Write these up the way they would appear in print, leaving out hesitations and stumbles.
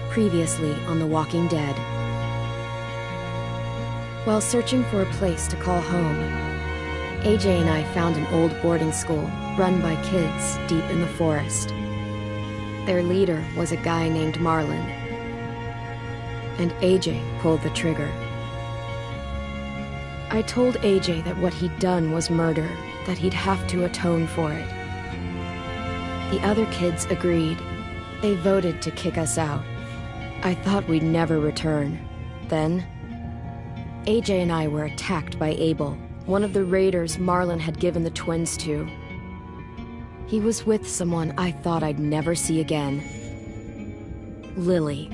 Previously on The Walking Dead. While searching for a place to call home, AJ and I found an old boarding school run by kids deep in the forest. Their leader was a guy named Marlon, and AJ pulled the trigger. I told AJ that what he'd done was murder, that he'd have to atone for it. The other kids agreed. They voted to kick us out. I thought we'd never return. Then, AJ and I were attacked by Abel, one of the raiders Marlon had given the twins to. He was with someone I thought I'd never see again. Lily.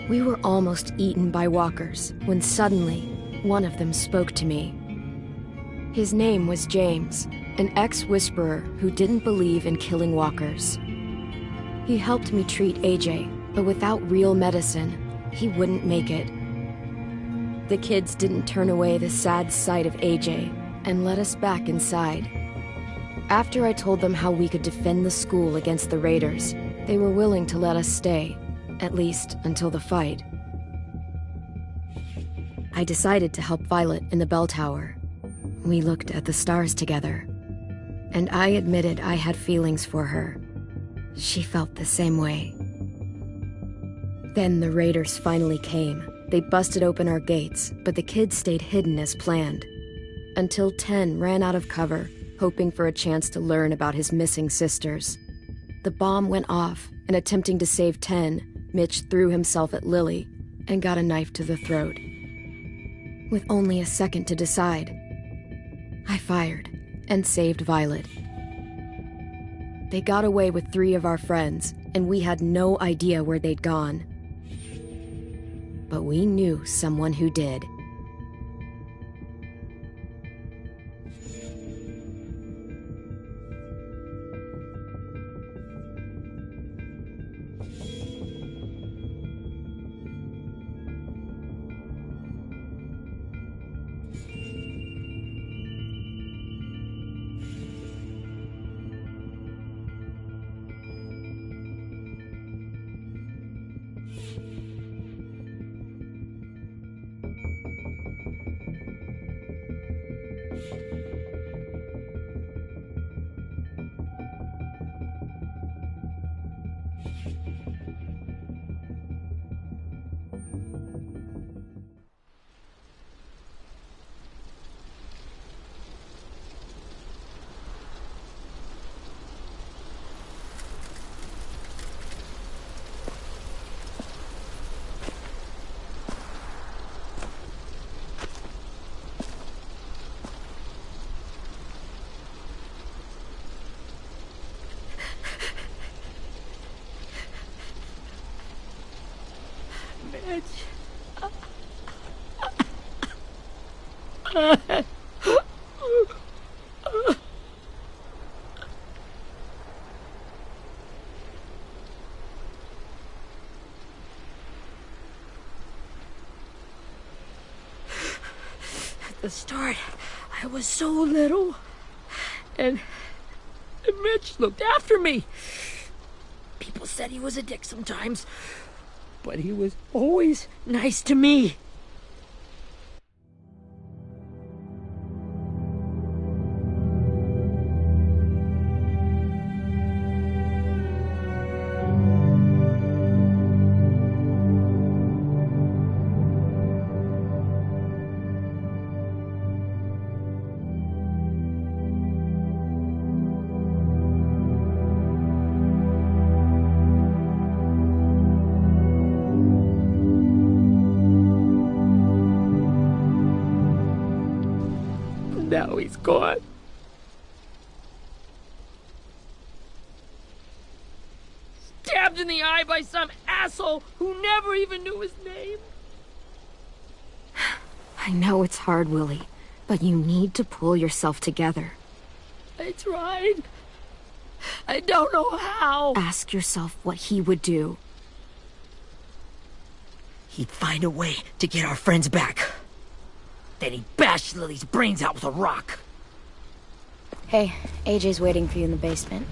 We were almost eaten by walkers when suddenly one of them spoke to me. His name was James, an ex-whisperer who didn't believe in killing walkers. He helped me treat AJ, but without real medicine, he wouldn't make it. The kids didn't turn away the sad sight of AJ and let us back inside. After I told them how we could defend the school against the raiders, they were willing to let us stay, at least until the fight. I decided to help Violet in the bell tower. We looked at the stars together, and I admitted I had feelings for her. She felt the same way. Then the raiders finally came. They busted open our gates, but the kids stayed hidden as planned. Until 10 ran out of cover, hoping for a chance to learn about his missing sisters. The bomb went off, and attempting to save 10, Mitch threw himself at Lily and got a knife to the throat. With only a second to decide, I fired and saved Violet. They got away with 3 of our friends, and we had no idea where they'd gone. But we knew someone who did. At the start, I was so little, and Mitch looked after me. People said he was a dick sometimes, but he was always nice to me. Now he's gone. Stabbed in the eye by some asshole who never even knew his name. I know it's hard, Willie, but you need to pull yourself together. I tried. I don't know how. Ask yourself what he would do. He'd find a way to get our friends back. Then he bashed Lily's brains out with a rock. Hey, AJ's waiting for you in the basement.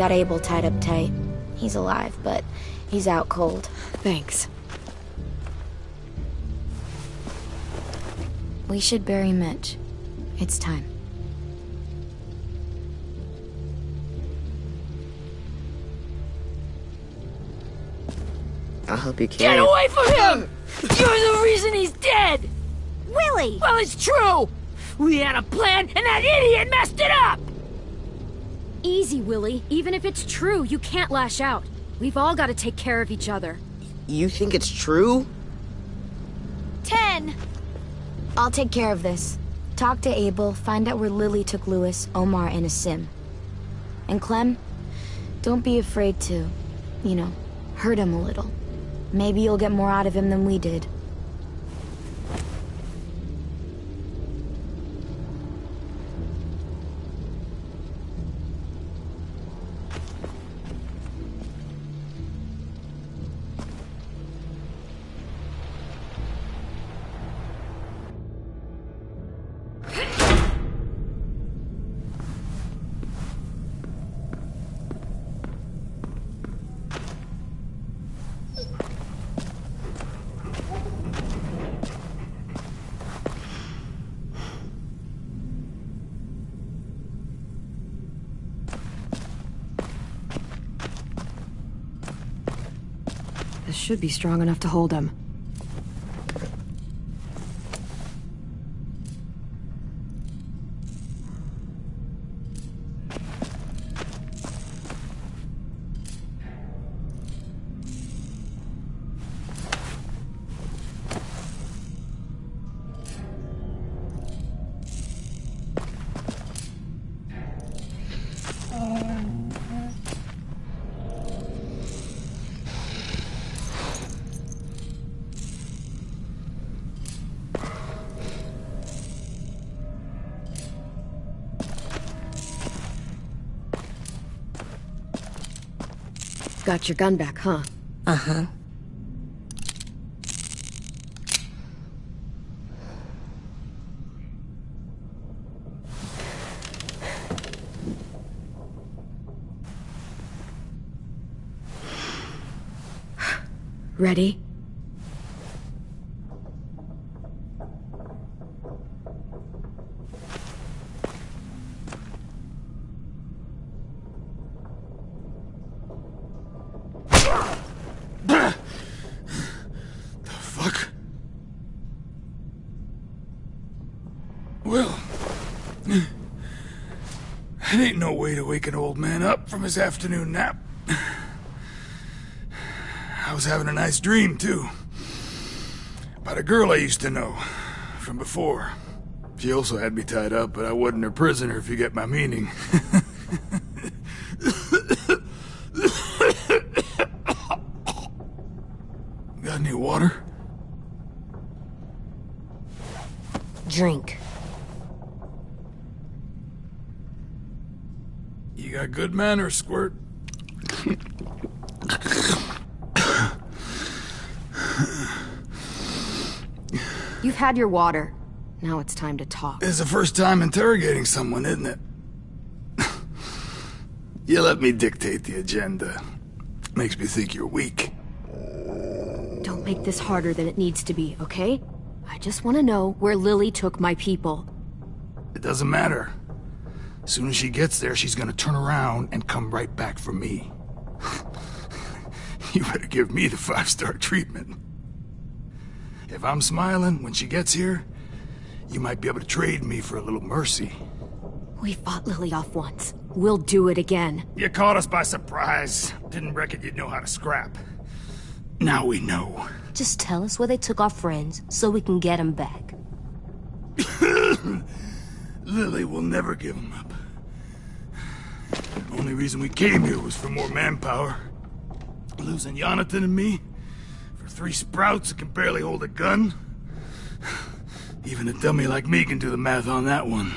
got Abel tied up tight. He's alive, but he's out cold. Thanks. We should bury Mitch. It's time. I'll help you Get carry it. away from him! You're the reason he's dead! Willie! Well, it's true! We had a plan, and that idiot messed it up! Easy, Willie. Even if it's true, you can't lash out. We've all got to take care of each other. You think it's true? 10! I'll take care of this. Talk to Abel, find out where Lily took Lewis, Omar, and Asim. And Clem, don't be afraid to, hurt him a little. Maybe you'll get more out of him than we did. This should be strong enough to hold him. Got your gun back, huh? Uh-huh. Ready? Well, it ain't no way to wake an old man up from his afternoon nap. I was having a nice dream, too. About a girl I used to know from before. She also had me tied up, but I wasn't her prisoner, if you get my meaning. Got any water? Drink. You got good manners, Squirt. You've had your water. Now it's time to talk. It's the first time interrogating someone, isn't it? You let me dictate the agenda. Makes me think you're weak. Don't make this harder than it needs to be, okay? I just want to know where Lily took my people. It doesn't matter. As soon as she gets there, she's gonna turn around and come right back for me. You better give me the 5-star treatment. If I'm smiling when she gets here, you might be able to trade me for a little mercy. We fought Lily off once. We'll do it again. You caught us by surprise. Didn't reckon you'd know how to scrap. Now we know. Just tell us where they took our friends so we can get them back. Lily will never give them up. Only reason we came here was for more manpower. Losing Jonathan and me for 3 sprouts that can barely hold a gun. Even a dummy like me can do the math on that one.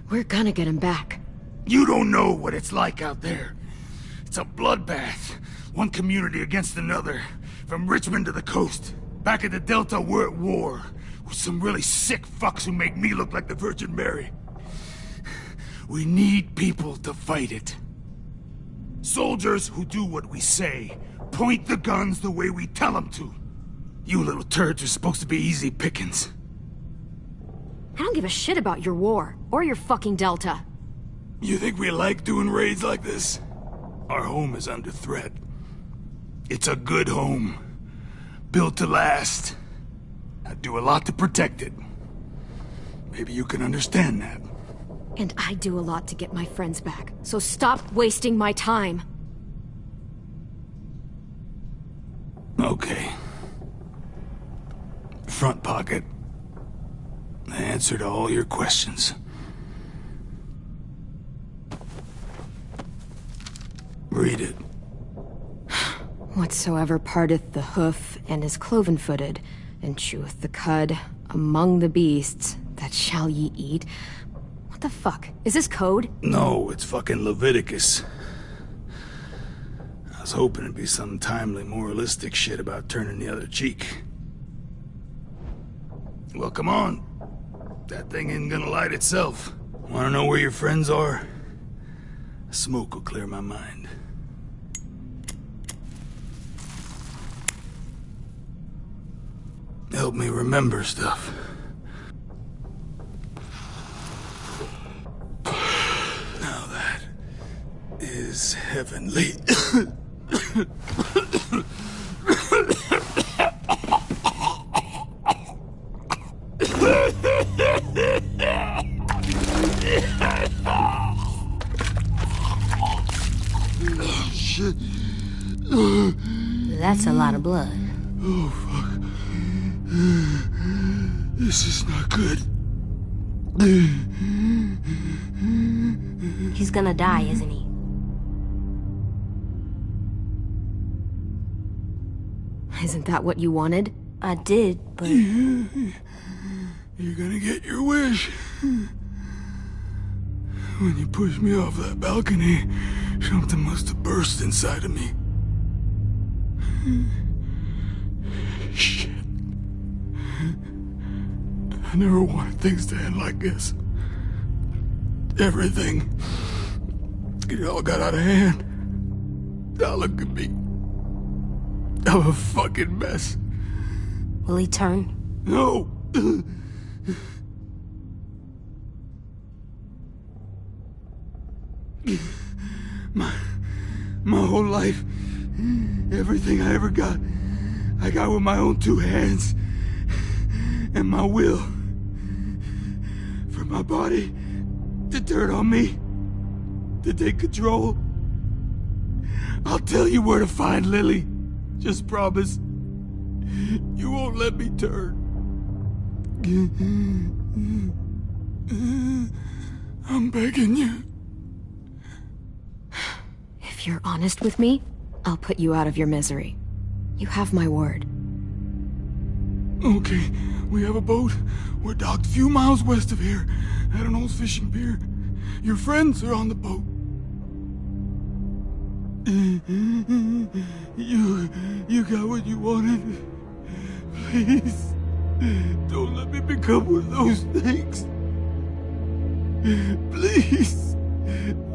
We're gonna get him back. You don't know what it's like out there. It's a bloodbath. One community against another. From Richmond to the coast. Back at the Delta, we're at war. With some really sick fucks who make me look like the Virgin Mary. We need people to fight it. Soldiers who do what we say. Point the guns the way we tell them to. You little turds are supposed to be easy pickings. I don't give a shit about your war, or your fucking Delta. You think we like doing raids like this? Our home is under threat. It's a good home. Built to last. I do a lot to protect it. Maybe you can understand that. And I do a lot to get my friends back, so stop wasting my time. Okay. Front pocket. The answer to all your questions. Read it. Whatsoever parteth the hoof and is cloven-footed, and cheweth the cud among the beasts, that shall ye eat. What the fuck? Is this code? No, it's fucking Leviticus. I was hoping it'd be some timely moralistic shit about turning the other cheek. Well, come on. That thing ain't gonna light itself. Wanna know where your friends are? Smoke will clear my mind. Help me remember stuff. Now that is heavenly. Shit. That's a lot of blood. Oh, fuck. This is not good. He's gonna die, isn't he? Isn't that what you wanted? I did, but... You're gonna get your wish. When you pushed me off that balcony, something must have burst inside of me. Shit. I never wanted things to end like this. Everything. It all got out of hand. Now look at me. I'm a fucking mess. Will he turn? No! My whole life, everything I ever got, I got with my own two hands. And my will. For my body to turn on me, to take control. I'll tell you where to find Lily. Just promise. You won't let me turn. I'm begging you. If you're honest with me, I'll put you out of your misery. You have my word. Okay, we have a boat. We're docked a few miles west of here, at an old fishing pier. Your friends are on the boat. You got what you wanted. Please, don't let me become one of those things. Please,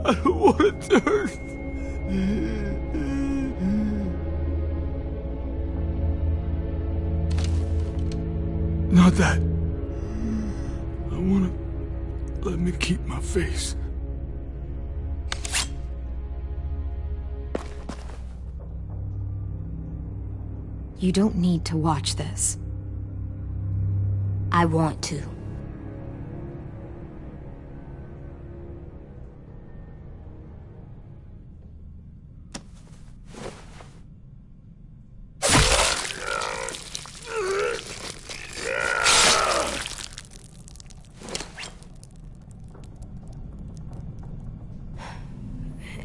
I don't want to turn. Not that. I wanna let me keep my face. You don't need to watch this. I want to.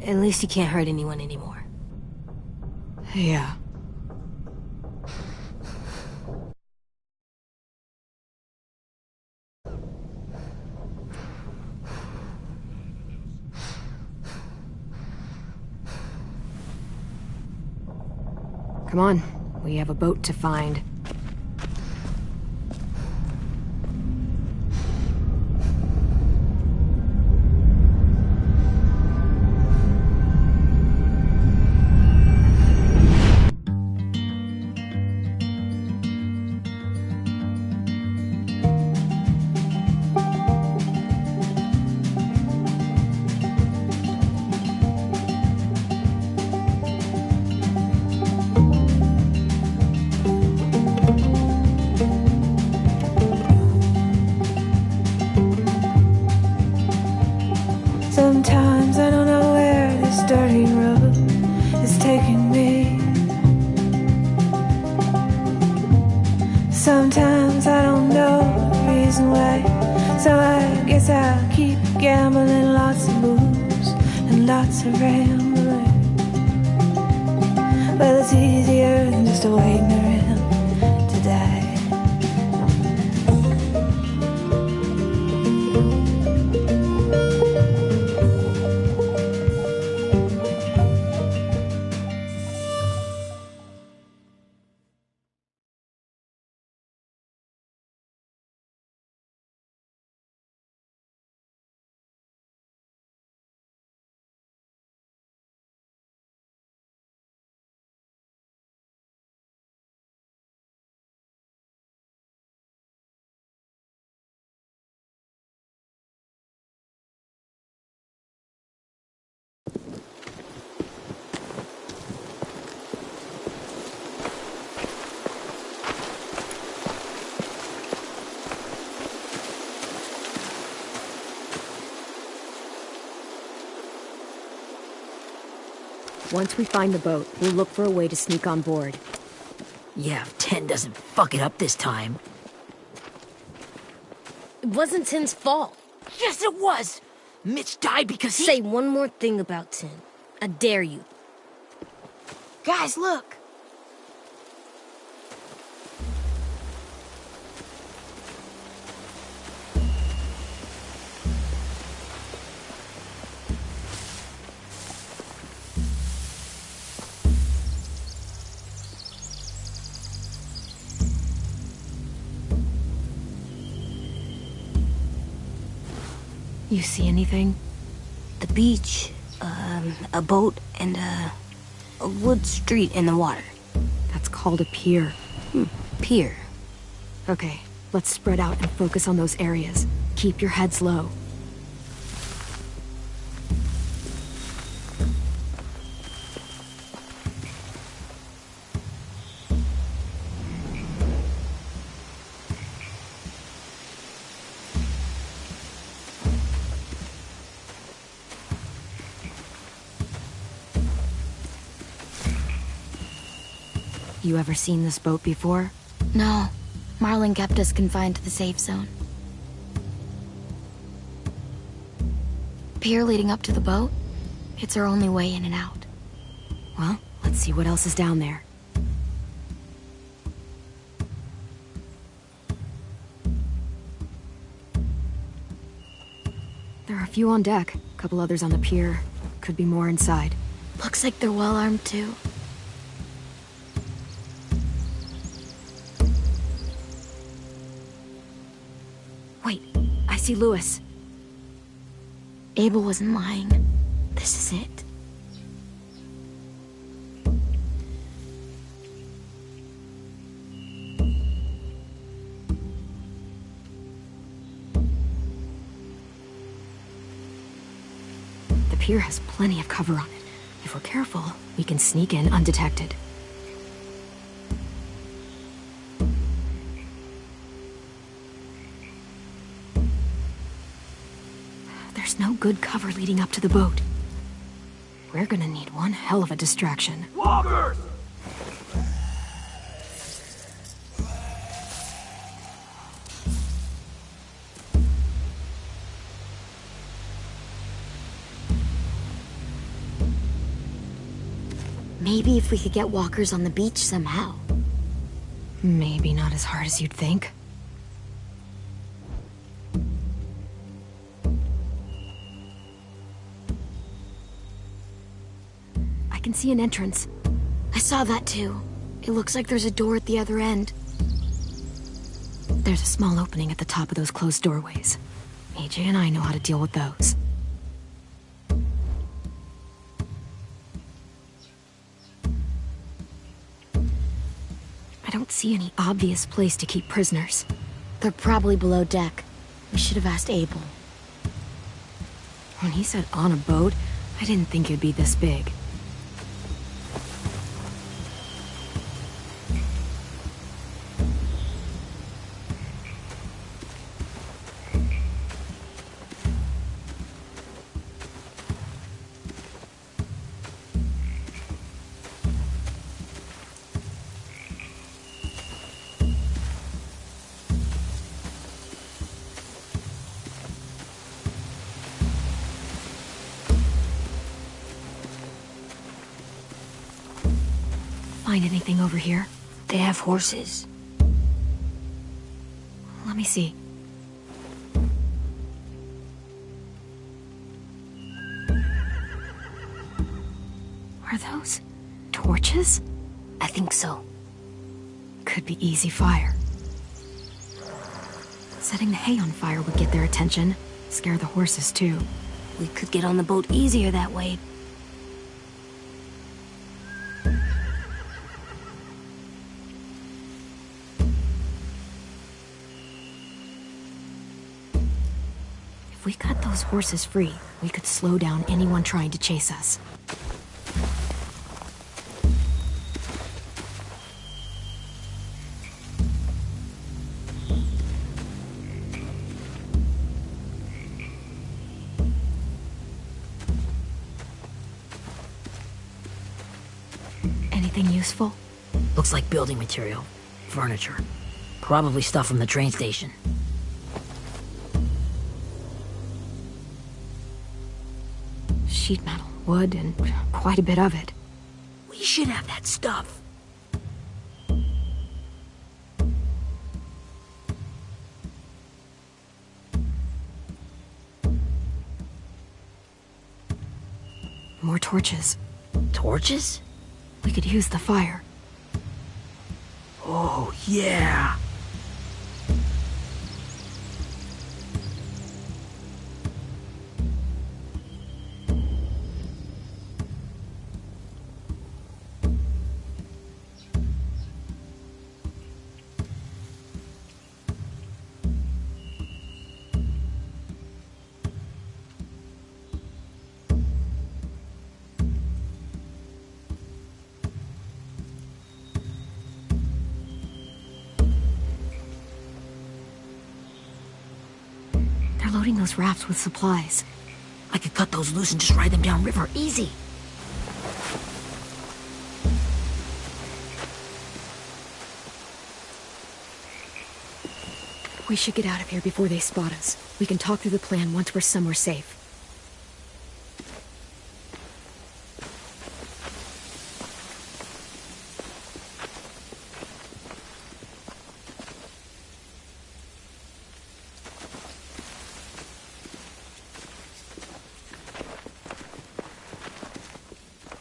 At least he can't hurt anyone anymore. Yeah. Come on, we have a boat to find. Sometimes I don't know the reason why, so I guess I'll keep gambling. Lots of moves and lots of rambling. Well, it's easier than just waiting around to die. Once we find the boat, we'll look for a way to sneak on board. Yeah, if 10 doesn't fuck it up this time. It wasn't 10's fault. Yes, it was! Mitch died because he... Say one more thing about 10. I dare you. Guys, look! You see anything? The beach, a boat, and a wood street in the water. That's called a pier. Pier. Okay, let's spread out and focus on those areas. Keep your heads low. You ever seen this boat before? No. Marlin kept us confined to the safe zone. Pier leading up to the boat? It's our only way in and out. Well, let's see what else is down there. There are a few on deck, a couple others on the pier. Could be more inside. Looks like they're well armed too. Wait, I see Lewis. Abel wasn't lying. This is it. The pier has plenty of cover on it. If we're careful, we can sneak in undetected. There's no good cover leading up to the boat. We're gonna need one hell of a distraction. Walkers! Maybe if we could get walkers on the beach somehow. Maybe not as hard as you'd think. I can see an entrance. I saw that too. It looks like there's a door at the other end. There's a small opening at the top of those closed doorways. AJ and I know how to deal with those. I don't see any obvious place to keep prisoners. They're probably below deck. We should have asked Abel. When he said on a boat, I didn't think it'd be this big. find anything over here. They have horses. Let me see. Are those torches? I think so. Could be easy fire. Setting the hay on fire would get their attention. Scare the horses, too. We could get on the boat easier that way. If we cut those horses free, we could slow down anyone trying to chase us. Anything useful? Looks like building material. Furniture. Probably stuff from the train station. Sheet metal, wood, and quite a bit of it. We should have that stuff. More torches. Torches? We could use the fire. Oh, yeah. They're loading those rafts with supplies. I could cut those loose and just ride them downriver. Easy. We should get out of here before they spot us. We can talk through the plan once we're somewhere safe.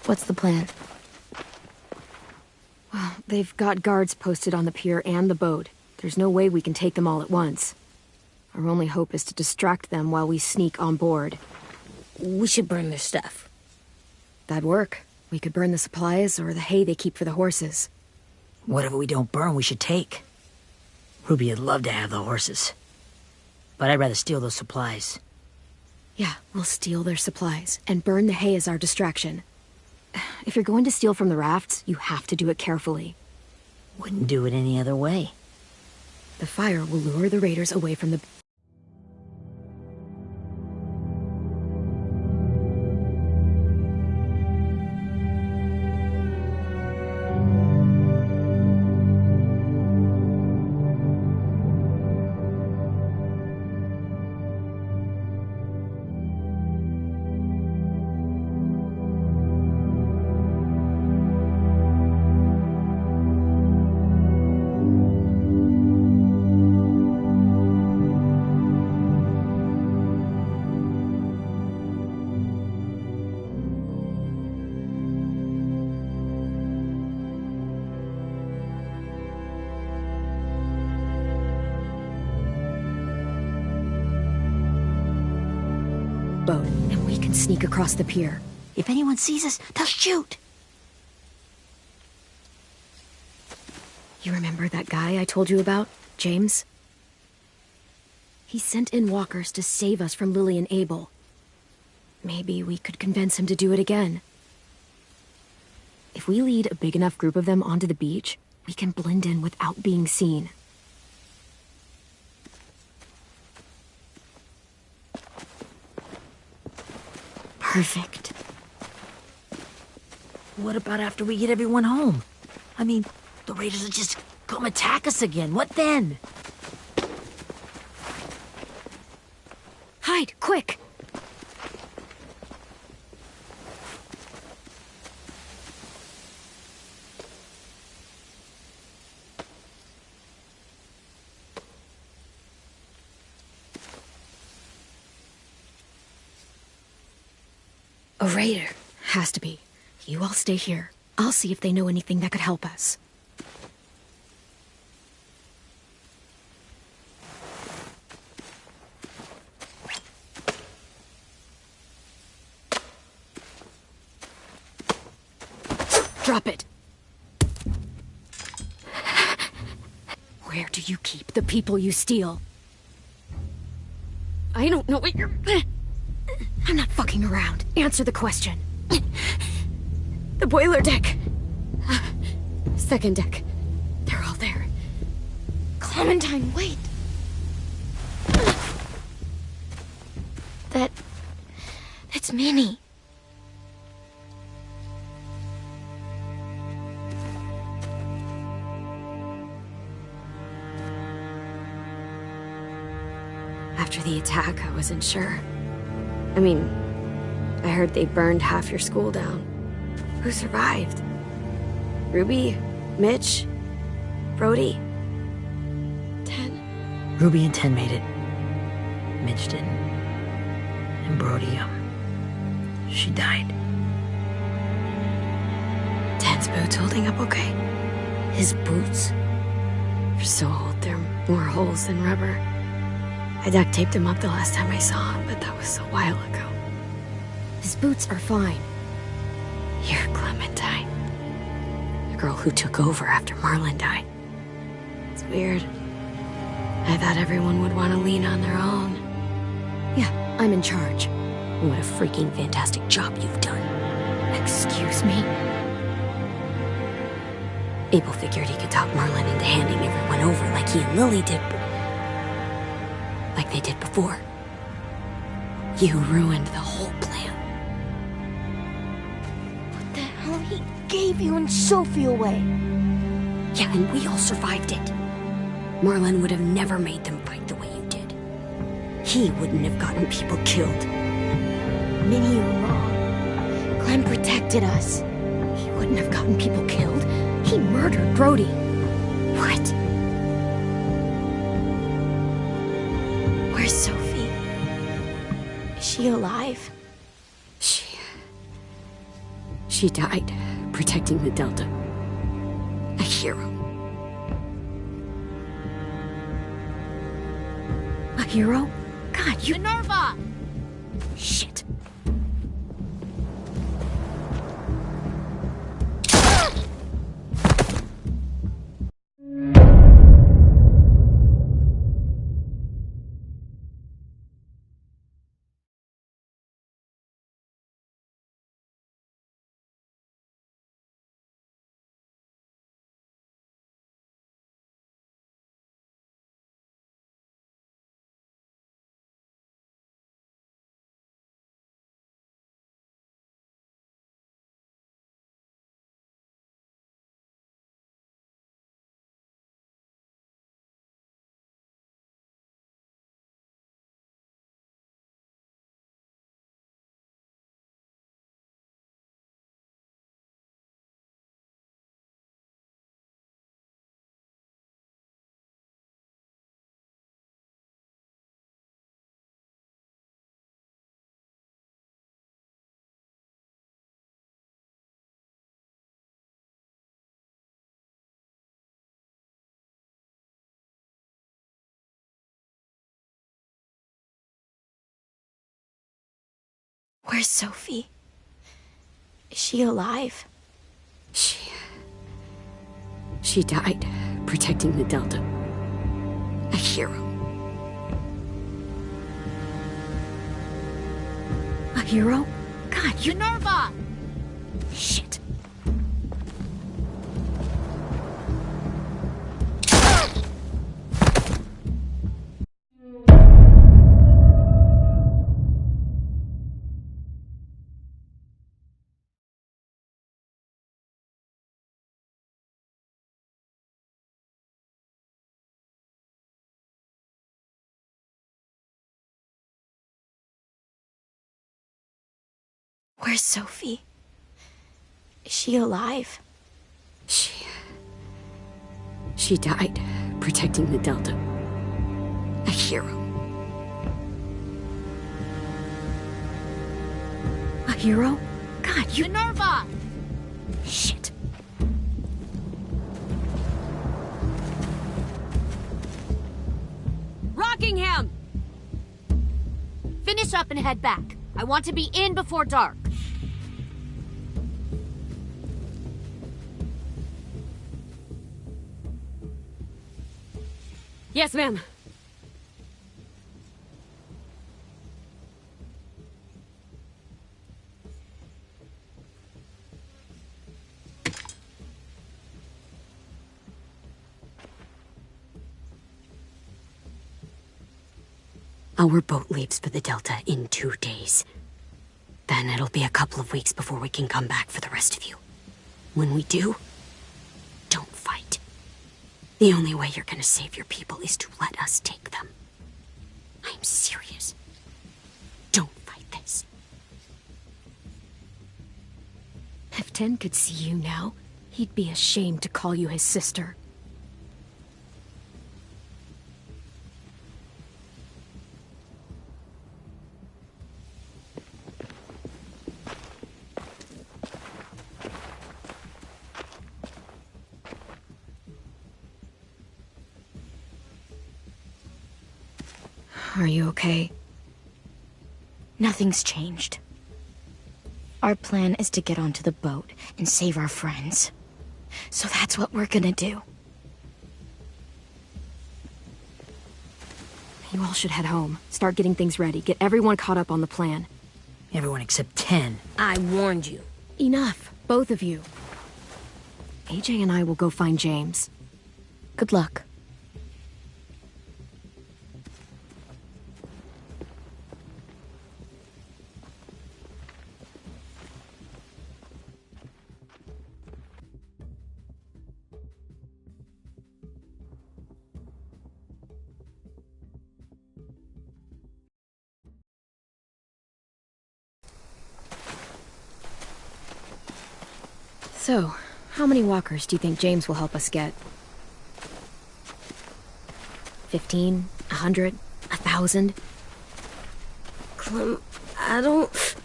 What's the plan? Well, they've got guards posted on the pier and the boat. There's no way we can take them all at once. Our only hope is to distract them while we sneak on board. We should burn their stuff. That'd work. We could burn the supplies or the hay they keep for the horses. Whatever we don't burn, we should take. Ruby would love to have the horses. But I'd rather steal those supplies. Yeah, we'll steal their supplies and burn the hay as our distraction. If you're going to steal from the rafts, you have to do it carefully. Wouldn't do it any other way. The fire will lure the raiders away from the... boat, and we can sneak across the pier. If anyone sees us, they'll shoot. You remember that guy I told you about, James? He sent in walkers to save us from Lily and Abel. Maybe we could convince him to do it again. If we lead a big enough group of them onto the beach, we can blend in without being seen. Perfect. What about after we get everyone home? I mean, the raiders will just come attack us again. What then? Hide, quick! A raider. Has to be. You all stay here. I'll see if they know anything that could help us. Drop it. Where do you keep the people you steal? I don't know what you're... I'm not fucking around. Answer the question. The boiler deck. Second deck. They're all there. Clementine, wait. That's Minnie. After the attack, I wasn't sure. I mean, I heard they burned half your school down. Who survived? Ruby? Mitch? Brody? 10? Ruby and 10 made it. Mitch didn't. And Brody, she died. 10's boots holding up okay? His boots? They're so old, there are more holes than rubber. I duct taped him up the last time I saw him, but that was a while ago. His boots are fine. You're Clementine. The girl who took over after Marlon died. It's weird. I thought everyone would want to lean on their own. Yeah, I'm in charge. What a freaking fantastic job you've done. Excuse me? Abel figured he could talk Marlon into handing everyone over like he and Lily did, but... like they did before. You ruined the whole plan. What the hell? He gave you and Sophie away. Yeah, and we all survived it. Marlon would have never made them fight the way you did. He wouldn't have gotten people killed. Minnie, you're wrong. Clem protected us. He wouldn't have gotten people killed. He murdered Brody. What? Where's Sophie? Is she alive? She died protecting the Delta. A hero. A hero? God, you... Minerva! Shit. Where's Sophie? Is she alive? She died protecting the Delta. A hero. A hero? God, you... Minerva! Shit. Where's Sophie? Is she alive? She died protecting the Delta. A hero. A hero? God, you... Minerva! Shit. Rockingham! Finish up and head back. I want to be in before dark. Yes, ma'am. Our boat leaves for the Delta in 2 days. Then it'll be a couple of weeks before we can come back for the rest of you. When we do, don't fight. The only way you're gonna save your people is to let us take them. I'm serious. Don't fight this. If Ten could see you now, he'd be ashamed to call you his sister. Are you okay? Nothing's changed. Our plan is to get onto the boat and save our friends. So that's what we're gonna do. You all should head home. Start getting things ready. Get everyone caught up on the plan. Everyone except 10. I warned you. Enough, both of you. AJ and I will go find James. Good luck. So, how many walkers do you think James will help us get? 15? 100? 1,000? Clem, I don't...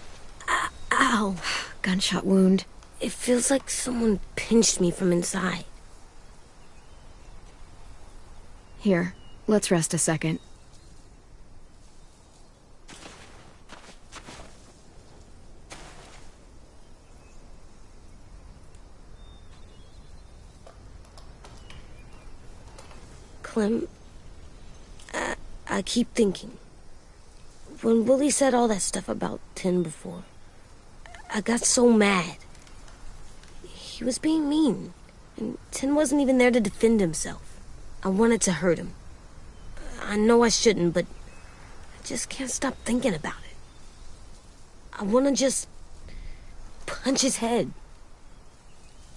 Ow. Gunshot wound. It feels like someone pinched me from inside. Here, let's rest a second. Clem, I keep thinking. When Willie said all that stuff about 10 before, I got so mad. He was being mean, and 10 wasn't even there to defend himself. I wanted to hurt him. I know I shouldn't, but I just can't stop thinking about it. I want to just punch his head.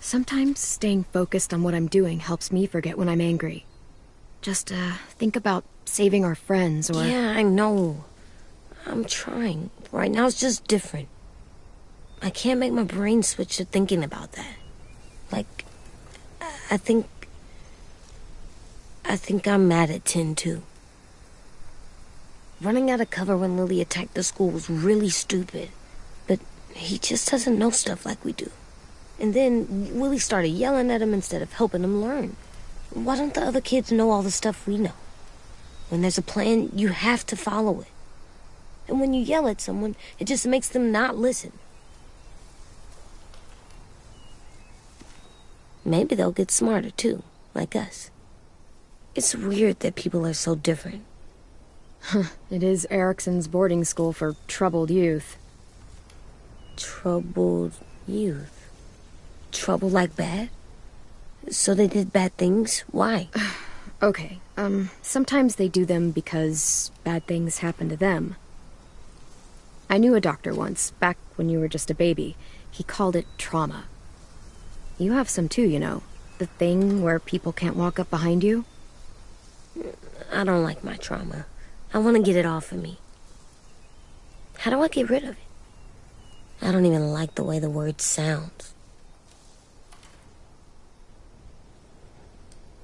Sometimes staying focused on what I'm doing helps me forget when I'm angry. Just, think about saving our friends, or... Yeah, I know. I'm trying. Right now it's just different. I can't make my brain switch to thinking about that. Like, I think I'm mad at 10, too. Running out of cover when Lily attacked the school was really stupid. But he just doesn't know stuff like we do. And then Willie started yelling at him instead of helping him learn. Why don't the other kids know all the stuff we know? When there's a plan, you have to follow it. And when you yell at someone, it just makes them not listen. Maybe they'll get smarter, too, like us. It's weird that people are so different. It is Erickson's boarding school for troubled youth. Troubled youth? Trouble like bad? So they did bad things? Why? Okay, sometimes they do them because bad things happen to them. I knew a doctor once, back when you were just a baby. He called it trauma. You have some too, you know. The thing where people can't walk up behind you. I don't like my trauma. I want to get it off of me. How do I get rid of it? I don't even like the way the word sounds.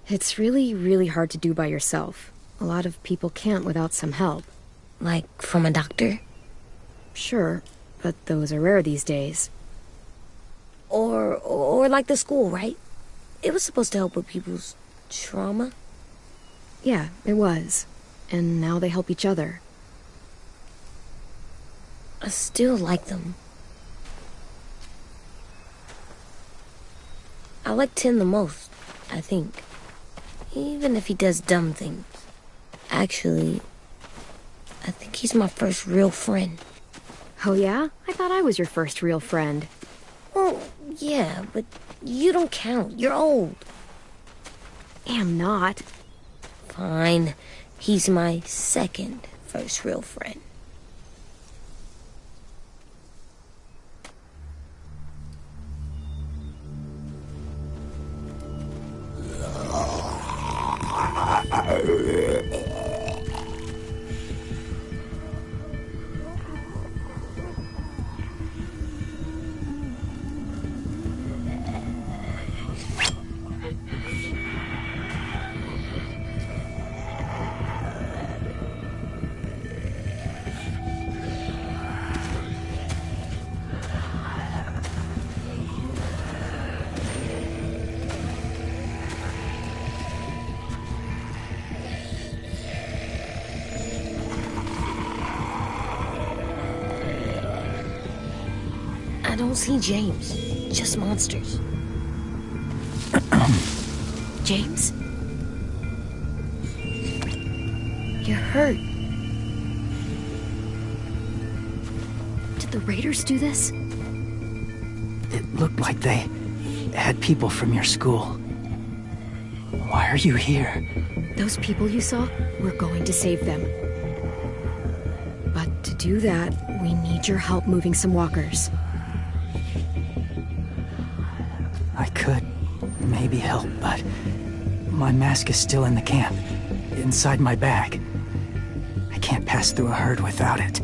It's really, really hard to do by yourself. A lot of people can't without some help. Like from a doctor? Sure, but those are rare these days. Or like the school, right? It was supposed to help with people's trauma. Yeah, it was. And now they help each other. I still like them. I like Tin the most, I think. Even if he does dumb things. Actually, I think he's my first real friend. Oh yeah? I thought I was your first real friend. Well, yeah, but you don't count. You're old. Am not. Fine. He's my second first real friend. I don't see James. Just monsters. James? You're hurt. Did the raiders do this? It looked like they had people from your school. Why are you here? Those people you saw, we're going to save them. But to do that, we need your help moving some walkers. I could maybe help, but my mask is still in the camp, inside my bag. I can't pass through a herd without it.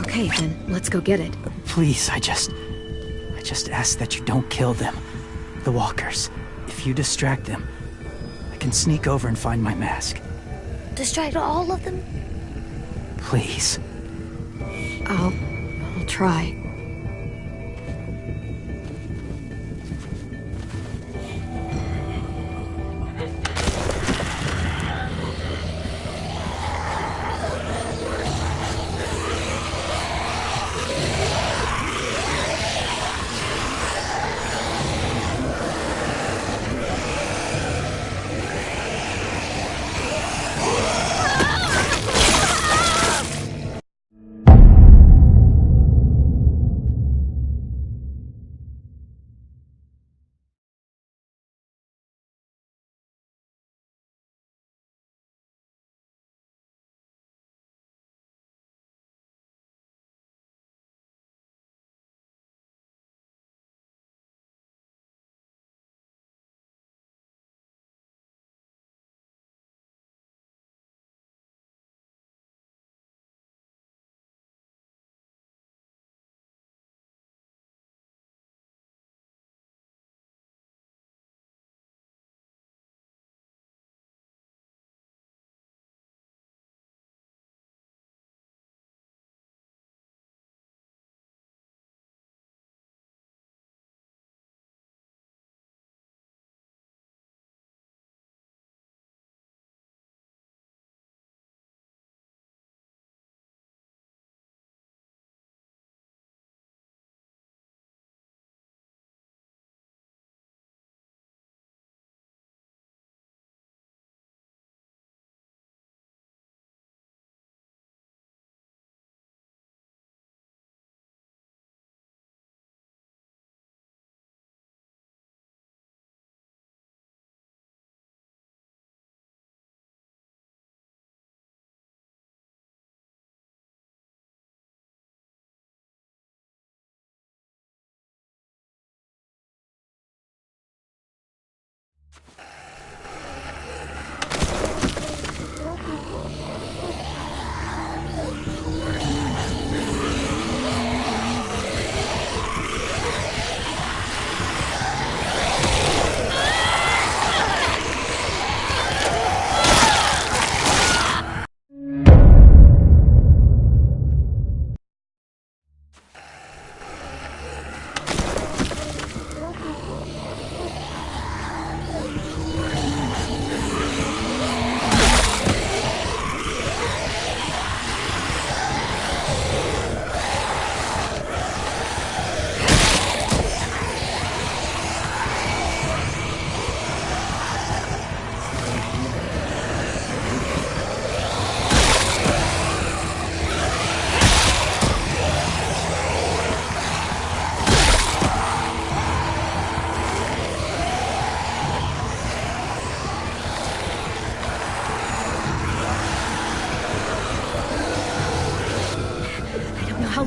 Okay, then let's go get it. Please, I just ask that you don't kill them. The walkers. If you distract them, I can sneak over and find my mask. Distract all of them? Please. I'll try.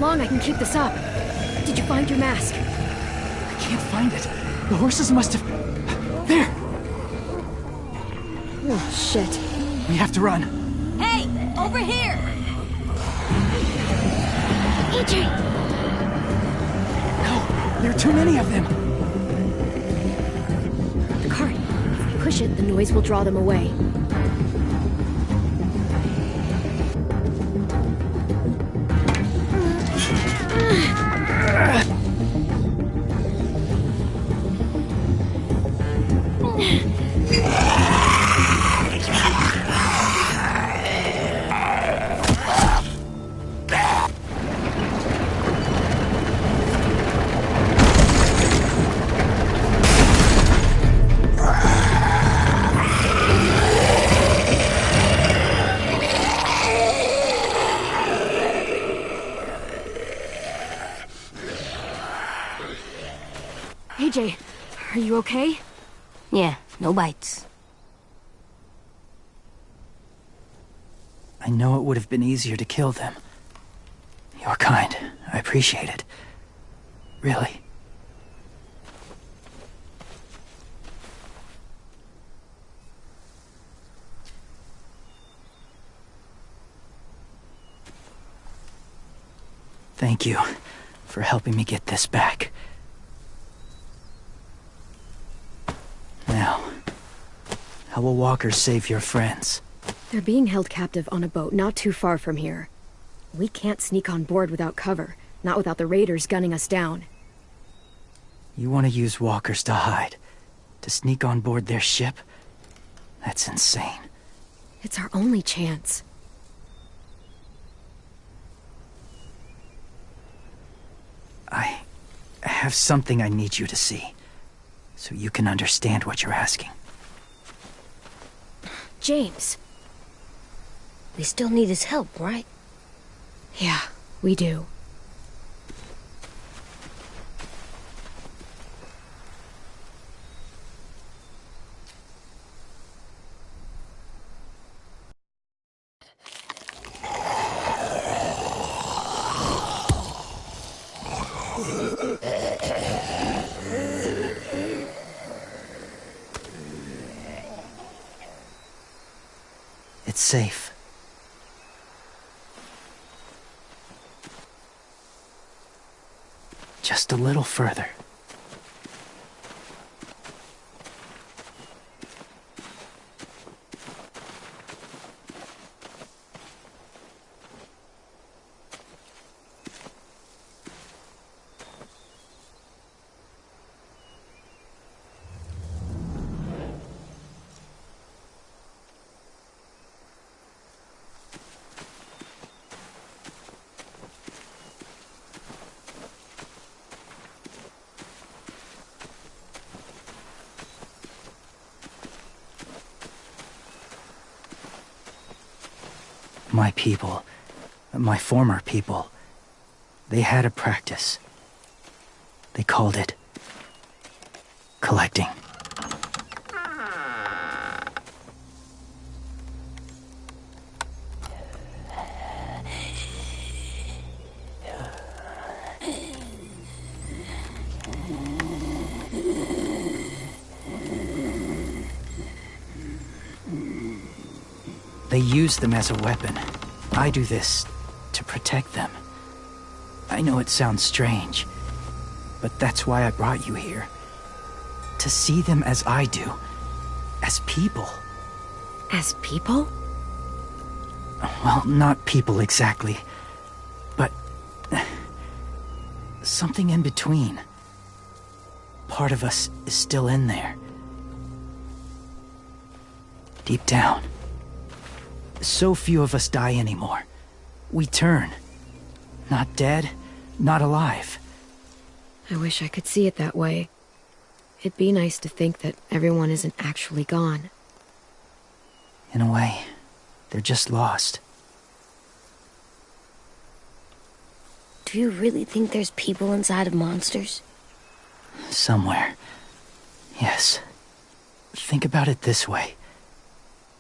long I can keep this up. Did you find your mask? I can't find it. The horses must have... There! Oh, shit. We have to run. Hey, over here! AJ! No, there are too many of them. The cart. If we push it, the noise will draw them away. AJ, are you okay? Yeah, no bites. I know it would have been easier to kill them. You're kind. I appreciate it. Really. Thank you for helping me get this back. Now, how will walkers save your friends? They're being held captive on a boat not too far from here. We can't sneak on board without cover, not without the raiders gunning us down. You want to use walkers to hide? To sneak on board their ship? That's insane. It's our only chance. I have something I need you to see, so you can understand what you're asking. James. We still need his help, right? Yeah, we do. It's safe. Just a little further. My people, my former people, they had a practice. They called it collecting. They use them as a weapon. I do this to protect them. I know it sounds strange, but that's why I brought you here. To see them as I do. As people. As people? Well, not people exactly, but something in between. Part of us is still in there. Deep down. So few of us die anymore. We turn. Not dead, not alive. I wish I could see it that way. It'd be nice to think that everyone isn't actually gone. In a way, they're just lost. Do you really think there's people inside of monsters? Somewhere. Yes. Think about it this way.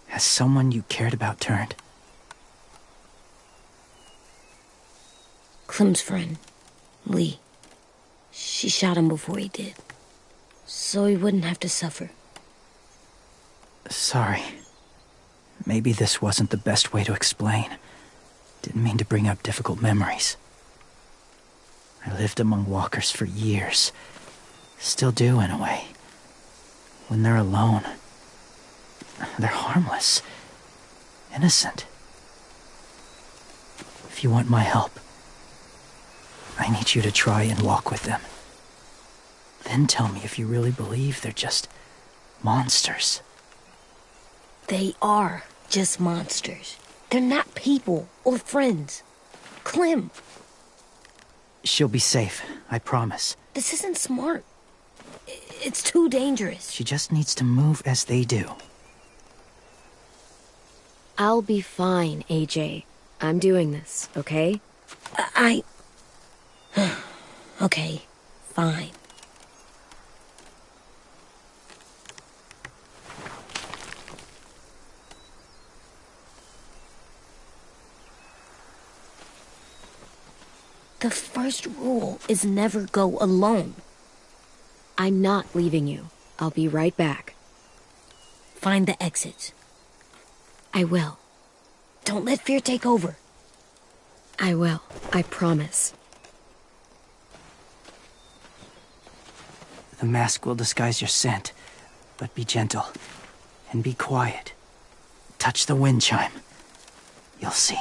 Has someone you cared about turned? Clem's friend, Lee. She shot him before he did, so he wouldn't have to suffer. Sorry. Maybe this wasn't the best way to explain. Didn't mean to bring up difficult memories. I lived among walkers for years. Still do, in a way. When they're alone, they're harmless. Innocent. If you want my help, I need you to try and walk with them. Then tell me if you really believe they're just monsters. They are just monsters. They're not people or friends. Clem. She'll be safe, I promise. This isn't smart. It's too dangerous. She just needs to move as they do. I'll be fine, AJ. I'm doing this, okay? Okay, fine. The first rule is never go alone. I'm not leaving you. I'll be right back. Find the exits. I will. Don't let fear take over. I will. I promise. The mask will disguise your scent, but be gentle and be quiet. Touch the wind chime. You'll see.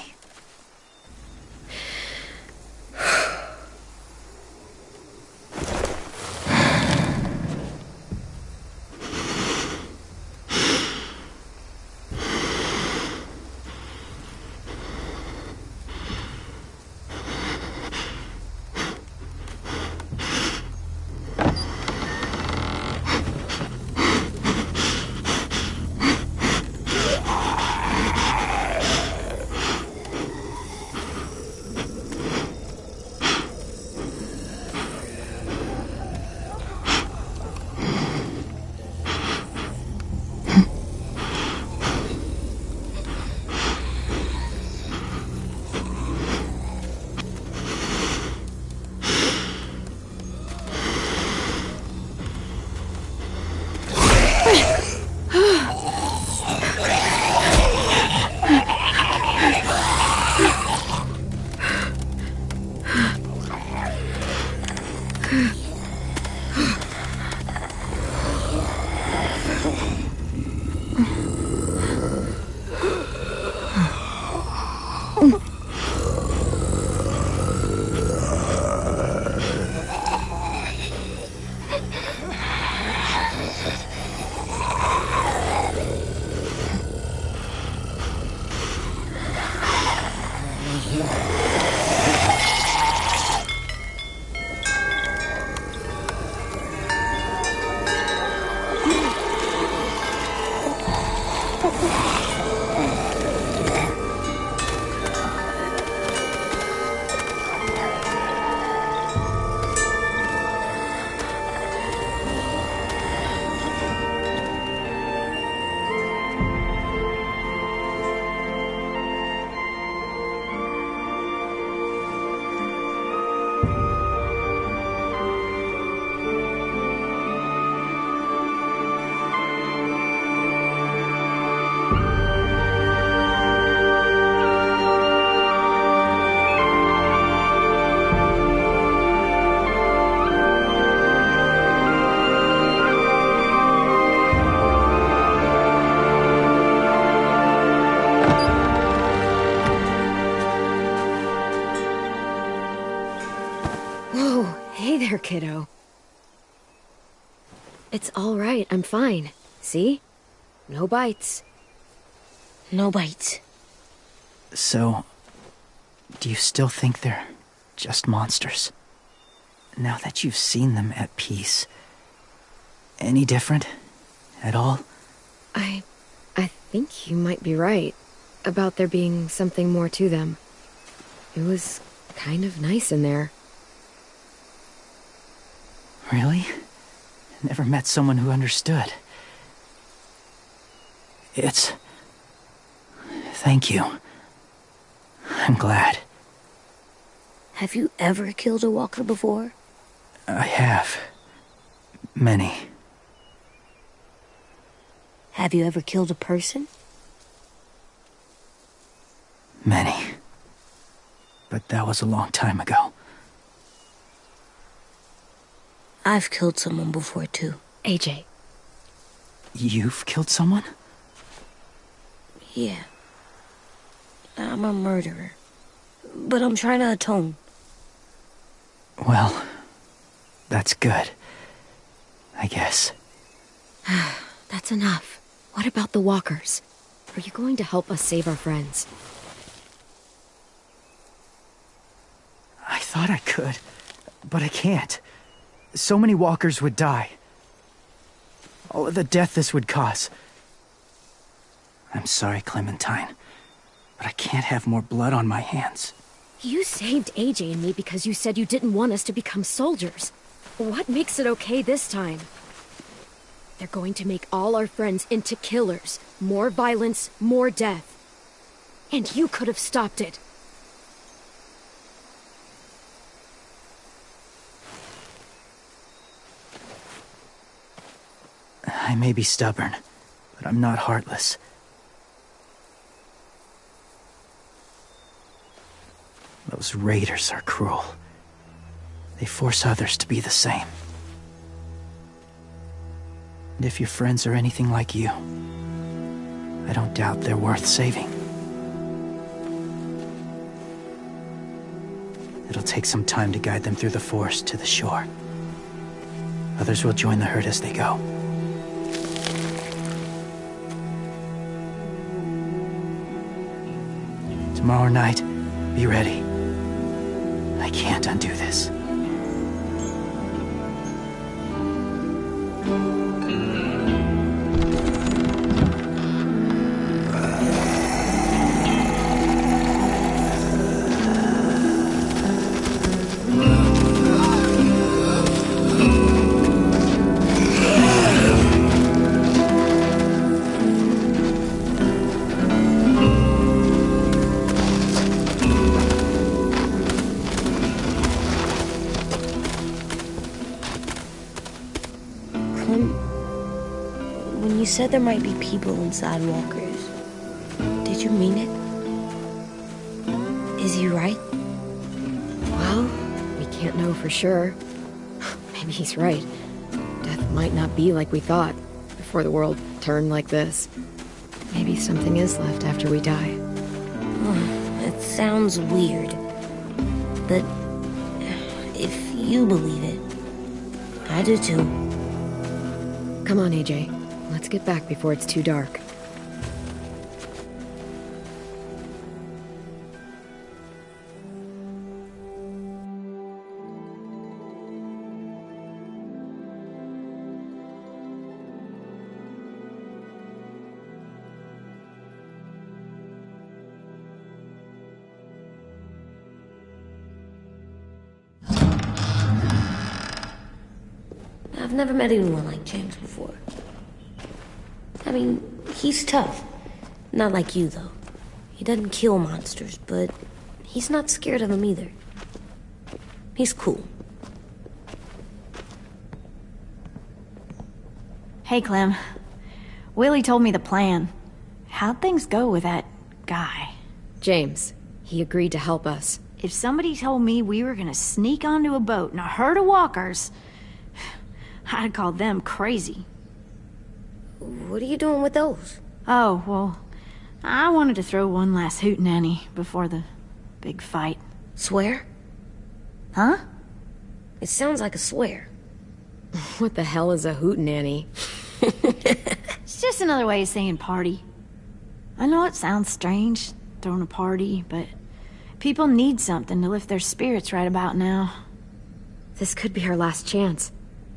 There, kiddo. It's all right. I'm fine. See? No bites. No bites. So, do you still think they're just monsters? Now that you've seen them at peace, any different at all? I think you might be right about there being something more to them. It was kind of nice in there. Really? Never met someone who understood. Thank you. I'm glad. Have you ever killed a walker before? I have. Many. Have you ever killed a person? Many. But that was a long time ago. I've killed someone before, too. AJ. You've killed someone? Yeah. I'm a murderer. But I'm trying to atone. Well, that's good. I guess. That's enough. What about the walkers? Are you going to help us save our friends? I thought I could, but I can't. So many walkers would die. All of the death this would cause. I'm sorry, Clementine, but I can't have more blood on my hands. You saved AJ and me because you said you didn't want us to become soldiers. What makes it okay this time? They're going to make all our friends into killers. More violence, more death. And you could have stopped it. I may be stubborn, but I'm not heartless. Those raiders are cruel. They force others to be the same. And if your friends are anything like you, I don't doubt they're worth saving. It'll take some time to guide them through the forest to the shore. Others will join the herd as they go. Tomorrow night, be ready. I can't undo this. When you said there might be people inside walkers, did you mean it? Is he right? Well, we can't know for sure. Maybe he's right. Death might not be like we thought before the world turned like this. Maybe something is left after we die. It sounds weird. But if you believe it, I do too. Come on, AJ. Let's get back before it's too dark. I've never met anyone like James before. I mean, he's tough. Not like you, though. He doesn't kill monsters, but he's not scared of them either. He's cool. Hey, Clem. Willie told me the plan. How'd things go with that guy? James, he agreed to help us. If somebody told me we were gonna sneak onto a boat in a herd of walkers, I'd call them crazy. What are you doing with those? Oh, well, I wanted to throw one last hootenanny before the big fight. Swear? Huh? It sounds like a swear. What the hell is a hootenanny? It's just another way of saying party. I know it sounds strange, throwing a party, but people need something to lift their spirits right about now. This could be our last chance.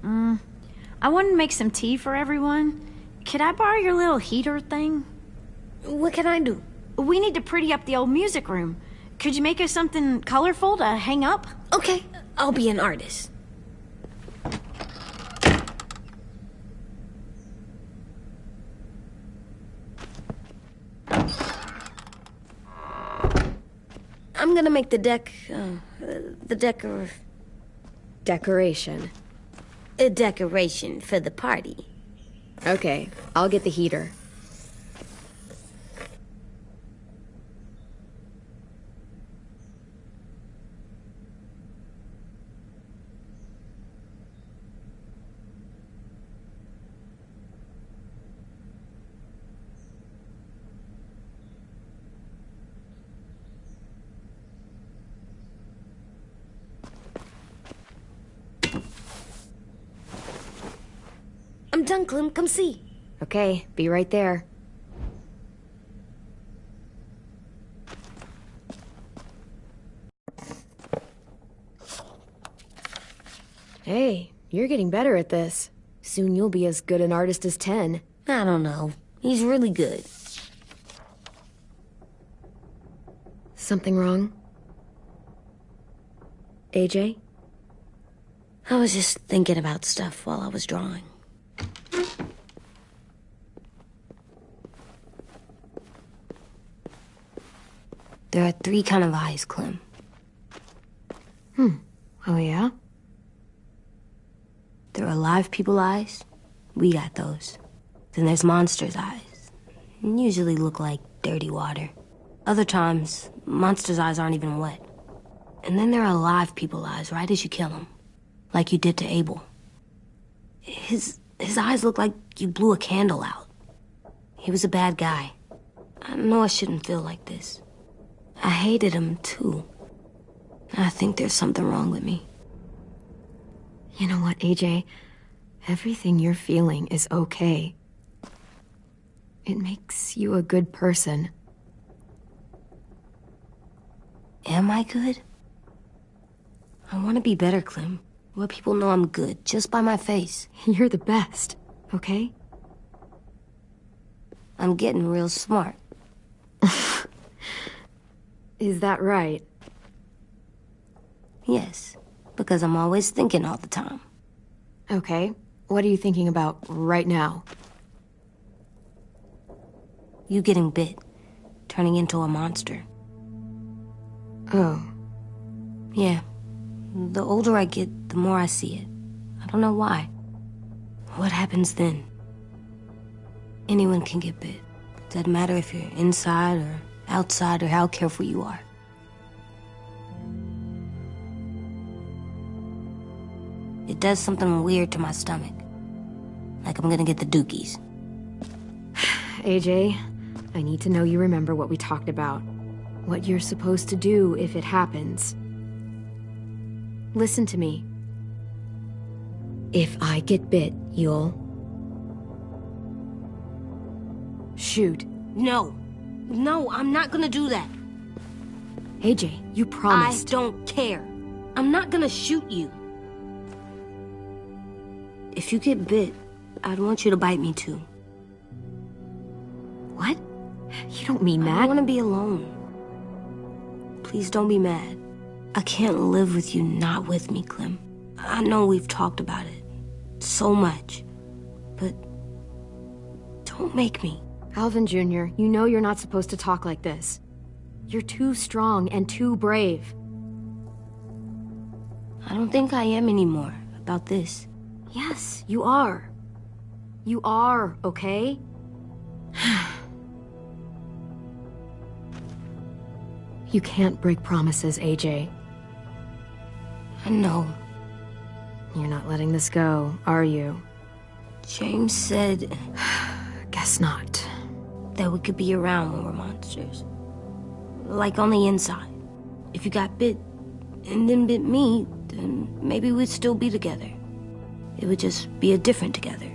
I wanted to make some tea for everyone. Could I borrow your little heater thing? What can I do? We need to pretty up the old music room. Could you make us something colorful to hang up? Okay, I'll be an artist. I'm gonna make the deck The Decoration. a decoration for the party. Okay, I'll get the heater. I'm done, Clem. Come see. Okay, be right there. Hey, you're getting better at this. Soon you'll be as good an artist as 10. I don't know. He's really good. Something wrong? AJ? I was just thinking about stuff while I was drawing. There are 3 kind of eyes, Clem. Oh yeah? There are live people eyes. We got those. Then there's monsters' eyes. Usually look like dirty water. Other times, monsters' eyes aren't even wet. And then there are live people eyes right as you kill them. Like you did to Abel. His eyes look like you blew a candle out. He was a bad guy. I know I shouldn't feel like this. I hated him, too. I think there's something wrong with me. You know what, AJ? Everything you're feeling is okay. It makes you a good person. Am I good? I want to be better, Clem. Let people know I'm good, just by my face. You're the best, okay? I'm getting real smart. Is that right? Yes, because I'm always thinking all the time. Okay, what are you thinking about right now? You getting bit, turning into a monster. Oh. Yeah. The older I get, the more I see it. I don't know why. What happens then? Anyone can get bit. Doesn't matter if you're inside or outside or how careful you are. It does something weird to my stomach. Like I'm gonna get the dookies. AJ, I need to know you remember what we talked about. What you're supposed to do if it happens. Listen to me. If I get bit, you'll... shoot. No. No, I'm not gonna do that. AJ, you promised. I don't care. I'm not gonna shoot you. If you get bit, I'd want you to bite me too. What? You don't mean I that. don't want to be alone. Please don't be mad. I can't live with you not with me, Clem. I know we've talked about it so much, but don't make me. Alvin Jr., you know you're not supposed to talk like this. You're too strong and too brave. I don't think I am anymore about this. Yes, you are. You are, okay? You can't break promises, AJ. I know. You're not letting this go, are you? James said Guess not. that we could be around when we're monsters. Like on the inside. If you got bit and then bit me, then maybe we'd still be together. It would just be a different together.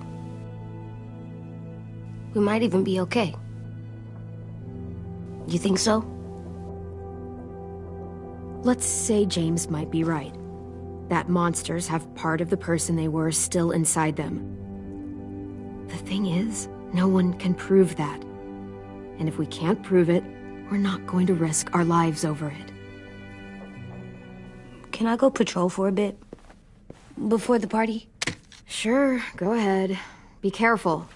We might even be okay. You think so? Let's say James might be right. That monsters have part of the person they were still inside them. The thing is, no one can prove that. And if we can't prove it, we're not going to risk our lives over it. Can I go patrol for a bit? Before the party? Sure, go ahead. Be careful.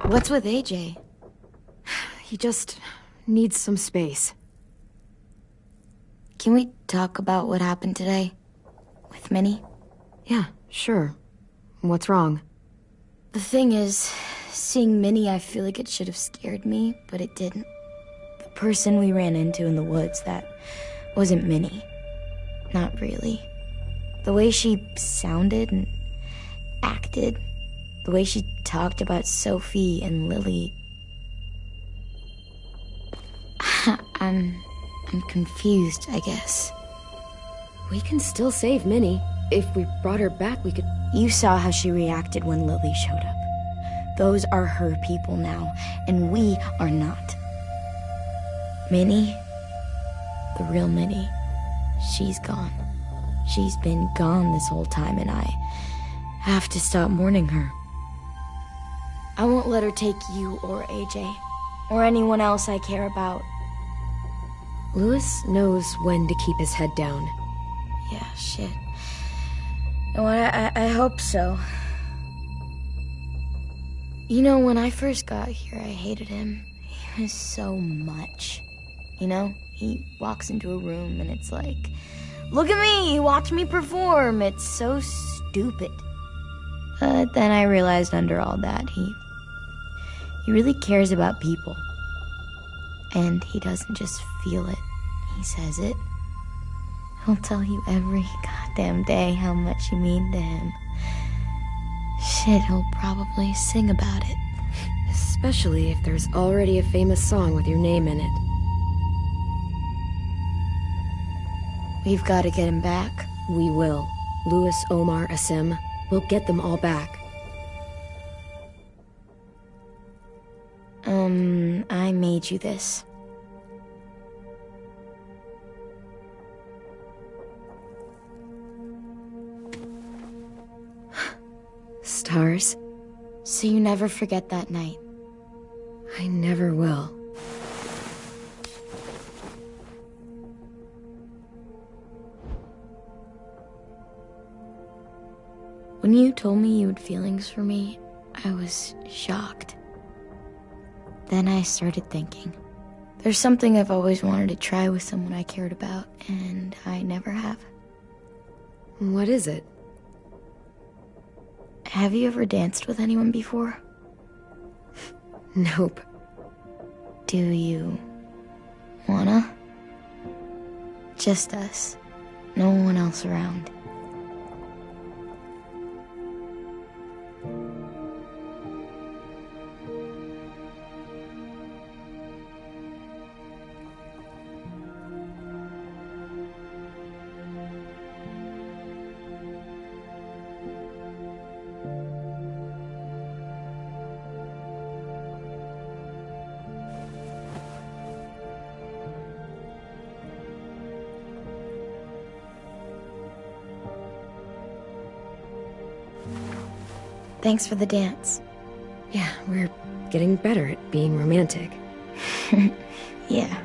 What's with AJ? He just needs some space. Can we talk about what happened today? With Minnie? Yeah, sure. What's wrong? The thing is, seeing Minnie, I feel like it should have scared me, but it didn't. The person we ran into in the woods, that wasn't Minnie. Not really. The way she sounded and acted, the way she talked about Sophie and Lily. I'm confused, I guess. We can still save Minnie. If we brought her back, we could... You saw how she reacted when Lily showed up. Those are her people now, and we are not. Minnie, the real Minnie, she's gone. She's been gone this whole time, and I have to stop mourning her. I won't let her take you or AJ, or anyone else I care about. Louis knows when to keep his head down. Yeah, shit. No, I hope so. You know, when I first got here, I hated him. He was so much. You know, he walks into a room and it's like, look at me, watch me perform. It's so stupid. But then I realized under all that, he really cares about people. And he doesn't just feel it, he says it. He'll tell you every goddamn day how much you mean to him. Shit, he'll probably sing about it. Especially if there's already a famous song with your name in it. We've got to get him back. We will. Louis, Omar, Asim. We'll get them all back. I made you this. Stars? So you never forget that night. I never will. When you told me you had feelings for me, I was shocked. Then I started thinking. There's something I've always wanted to try with someone I cared about, and I never have. What is it? Have you ever danced with anyone before? Nope. Do you wanna? Just us. No one else around. Thanks for the dance. Yeah, we're getting better at being romantic. Yeah.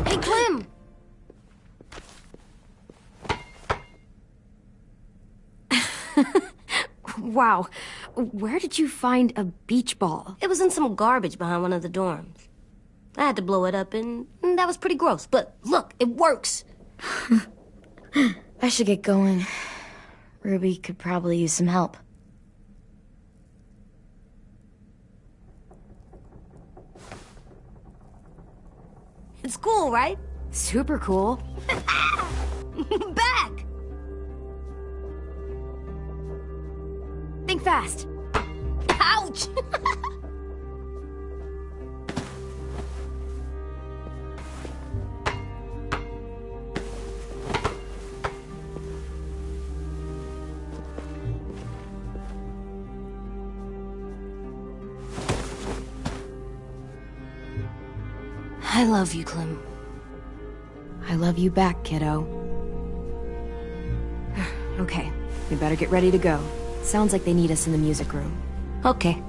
Hey, Clem! Wow. Where did you find a beach ball? It was in some garbage behind one of the dorms. I had to blow it up, and that was pretty gross. But look, it works. I should get going. Ruby could probably use some help. It's cool, right? Super cool. Back! Think fast. Ouch! I love you, Clem. I love you back, kiddo. Okay, we better get ready to go. Sounds like they need us in the music room. Okay.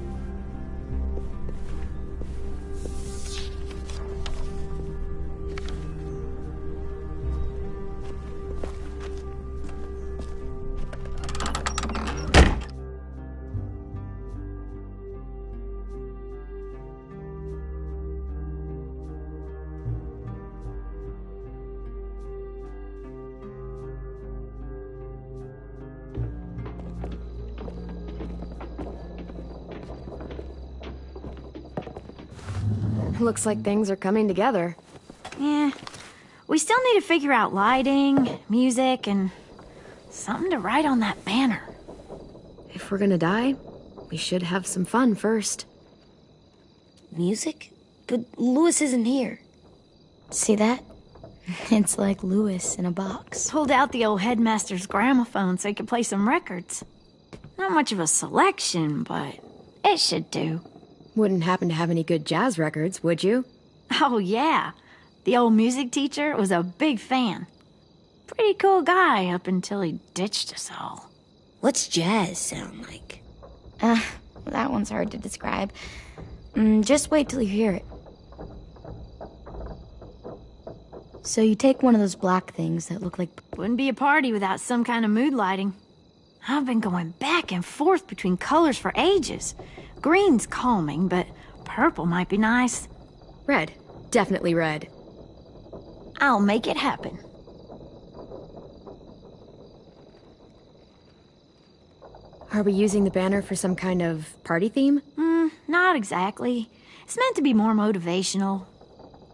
Looks like things are coming together. Yeah. We still need to figure out lighting, music, and something to write on that banner. If we're gonna die, we should have some fun first. Music? But Louis isn't here. See that? It's like Louis in a box. Pulled out the old headmaster's gramophone so he could play some records. Not much of a selection, but it should do. Wouldn't happen to have any good jazz records, would you? Oh, yeah. The old music teacher was a big fan. Pretty cool guy up until he ditched us all. What's jazz sound like? That one's hard to describe. Just wait till you hear it. So you take one of those black things that look like... Wouldn't be a party without some kind of mood lighting. I've been going back and forth between colors for ages. Green's calming, but purple might be nice. Red. Definitely red. I'll make it happen. Are we using the banner for some kind of party theme? Not exactly. It's meant to be more motivational.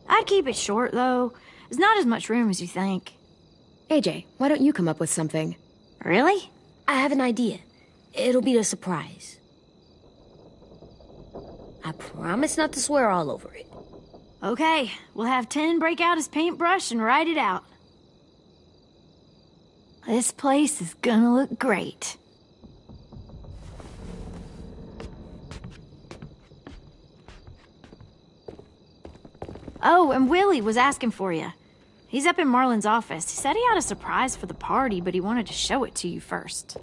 I'd keep it short, though. There's not as much room as you think. AJ, why don't you come up with something? Really? I have an idea. It'll be a surprise. I promise not to swear all over it. Okay, we'll have 10 break out his paintbrush and write it out. This place is gonna look great. Oh, and Willie was asking for you. He's up in Marlin's office. He said he had a surprise for the party, but he wanted to show it to you first.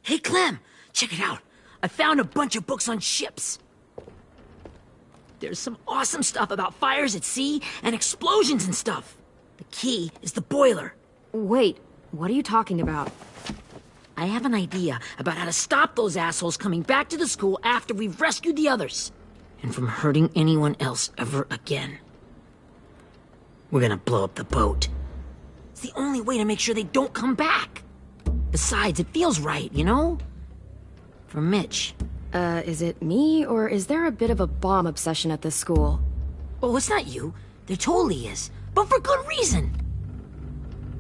Hey, Clem, check it out. I found a bunch of books on ships. There's some awesome stuff about fires at sea and explosions and stuff. The key is the boiler. Wait, what are you talking about? I have an idea about how to stop those assholes coming back to the school after we've rescued the others. And from hurting anyone else ever again. We're gonna blow up the boat. It's the only way to make sure they don't come back. Besides, it feels right, you know? For Mitch. Is it me, or is there a bit of a bomb obsession at this school? Oh, it's not you. There totally is. But for good reason.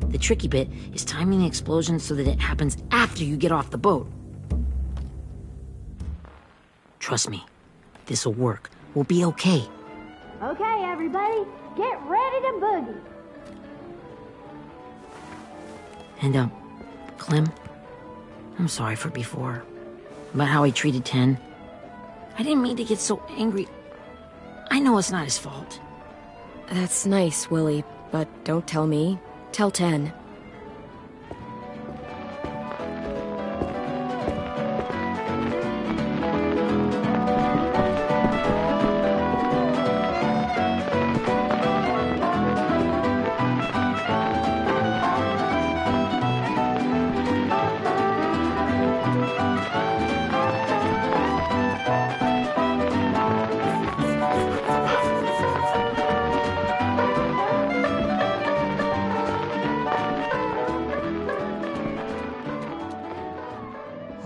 The tricky bit is timing the explosion so that it happens after you get off the boat. Trust me, this'll work. We'll be okay. Okay, everybody, get ready to boogie. And, Clem, I'm sorry for before. About how he treated Ten. I didn't mean to get so angry. I know it's not his fault. That's nice, Willie, but don't tell me. Tell 10.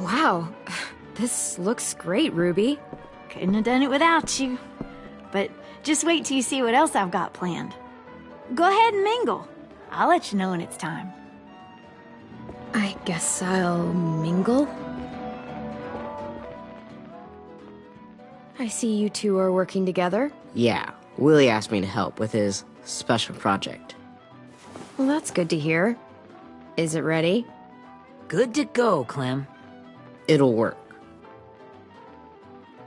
Wow, this looks great, Ruby. Couldn't have done it without you. But just wait till you see what else I've got planned. Go ahead and mingle. I'll let you know when it's time. I guess I'll mingle? I see you two are working together. Yeah, Willie asked me to help with his special project. Well, that's good to hear. Is it ready? Good to go, Clem. It'll work.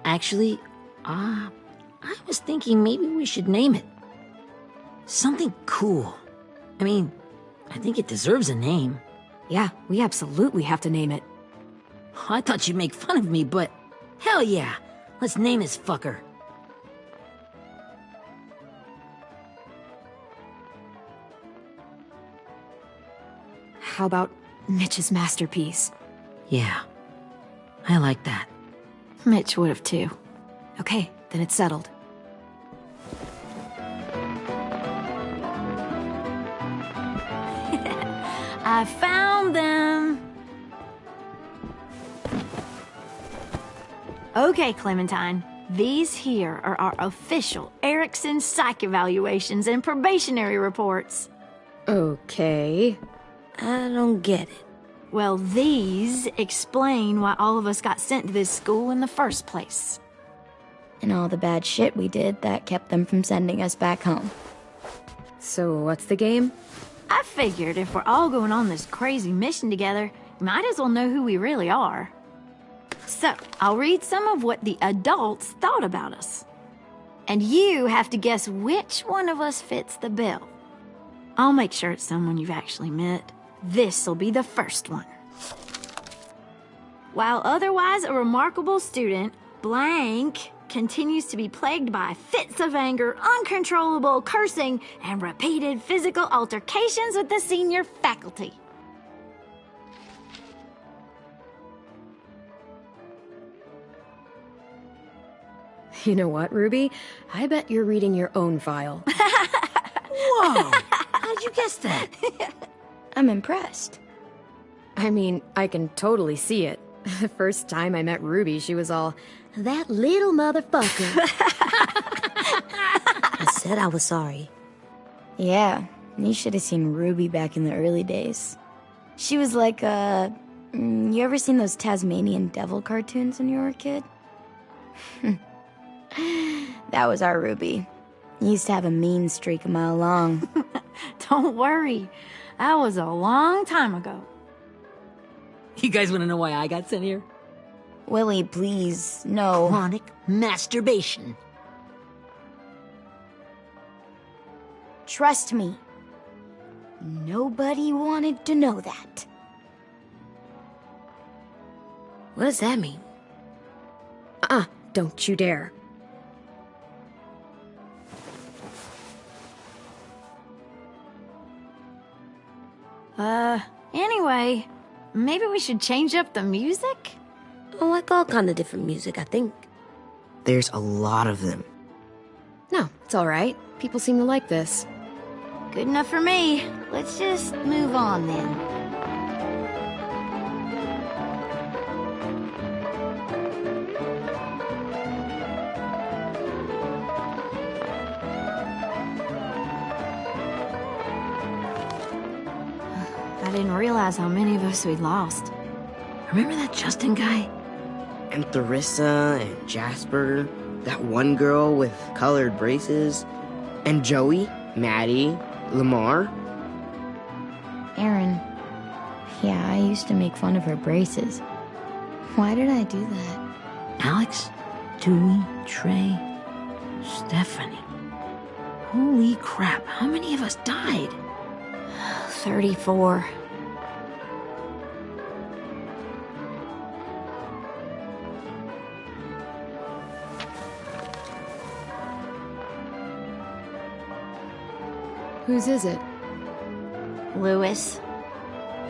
Actually, I was thinking maybe we should name it. Something cool. I mean, I think it deserves a name. Yeah, we absolutely have to name it. I thought you'd make fun of me, but hell yeah. Let's name this fucker. How about Mitch's masterpiece? Yeah, I like that. Mitch would have too. Okay, then it's settled. I found them! Okay, Clementine. These here are our official Erickson psych evaluations and probationary reports. Okay. I don't get it. Well, these explain why all of us got sent to this school in the first place. And all the bad shit we did that kept them from sending us back home. So what's the game? I figured if we're all going on this crazy mission together, we might as well know who we really are. So, I'll read some of what the adults thought about us. And you have to guess which one of us fits the bill. I'll make sure it's someone you've actually met. This'll be the first one. While otherwise a remarkable student, blank continues to be plagued by fits of anger, uncontrollable cursing, and repeated physical altercations with the senior faculty. You know what, Ruby? I bet you're reading your own file. Whoa! How'd you guess that? I'm impressed. I mean, I can totally see it. The first time I met Ruby, she was all, "That little motherfucker." I said I was sorry. Yeah, you should have seen Ruby back in the early days. She was like you ever seen those Tasmanian devil cartoons when you were a kid? That was our Ruby. He used to have a mean streak a mile long. Don't worry, that was a long time ago. You guys want to know why I got sent here? Willie, please, no. Chronic masturbation. Trust me. Nobody wanted to know that. What does that mean? Don't you dare. Anyway, maybe we should change up the music? I like all kind of different music, I think. There's a lot of them. No, it's all right. People seem to like this. Good enough for me. Let's just move on then. I didn't realize how many of us we'd lost. Remember that Justin guy? And Theresa and Jasper, that one girl with colored braces, and Joey, Maddie, Lamar. Aaron. Yeah, I used to make fun of her braces. Why did I do that? Alex, Dewey, Trey, Stephanie. Holy crap, how many of us died? 34. Whose is it? Lewis.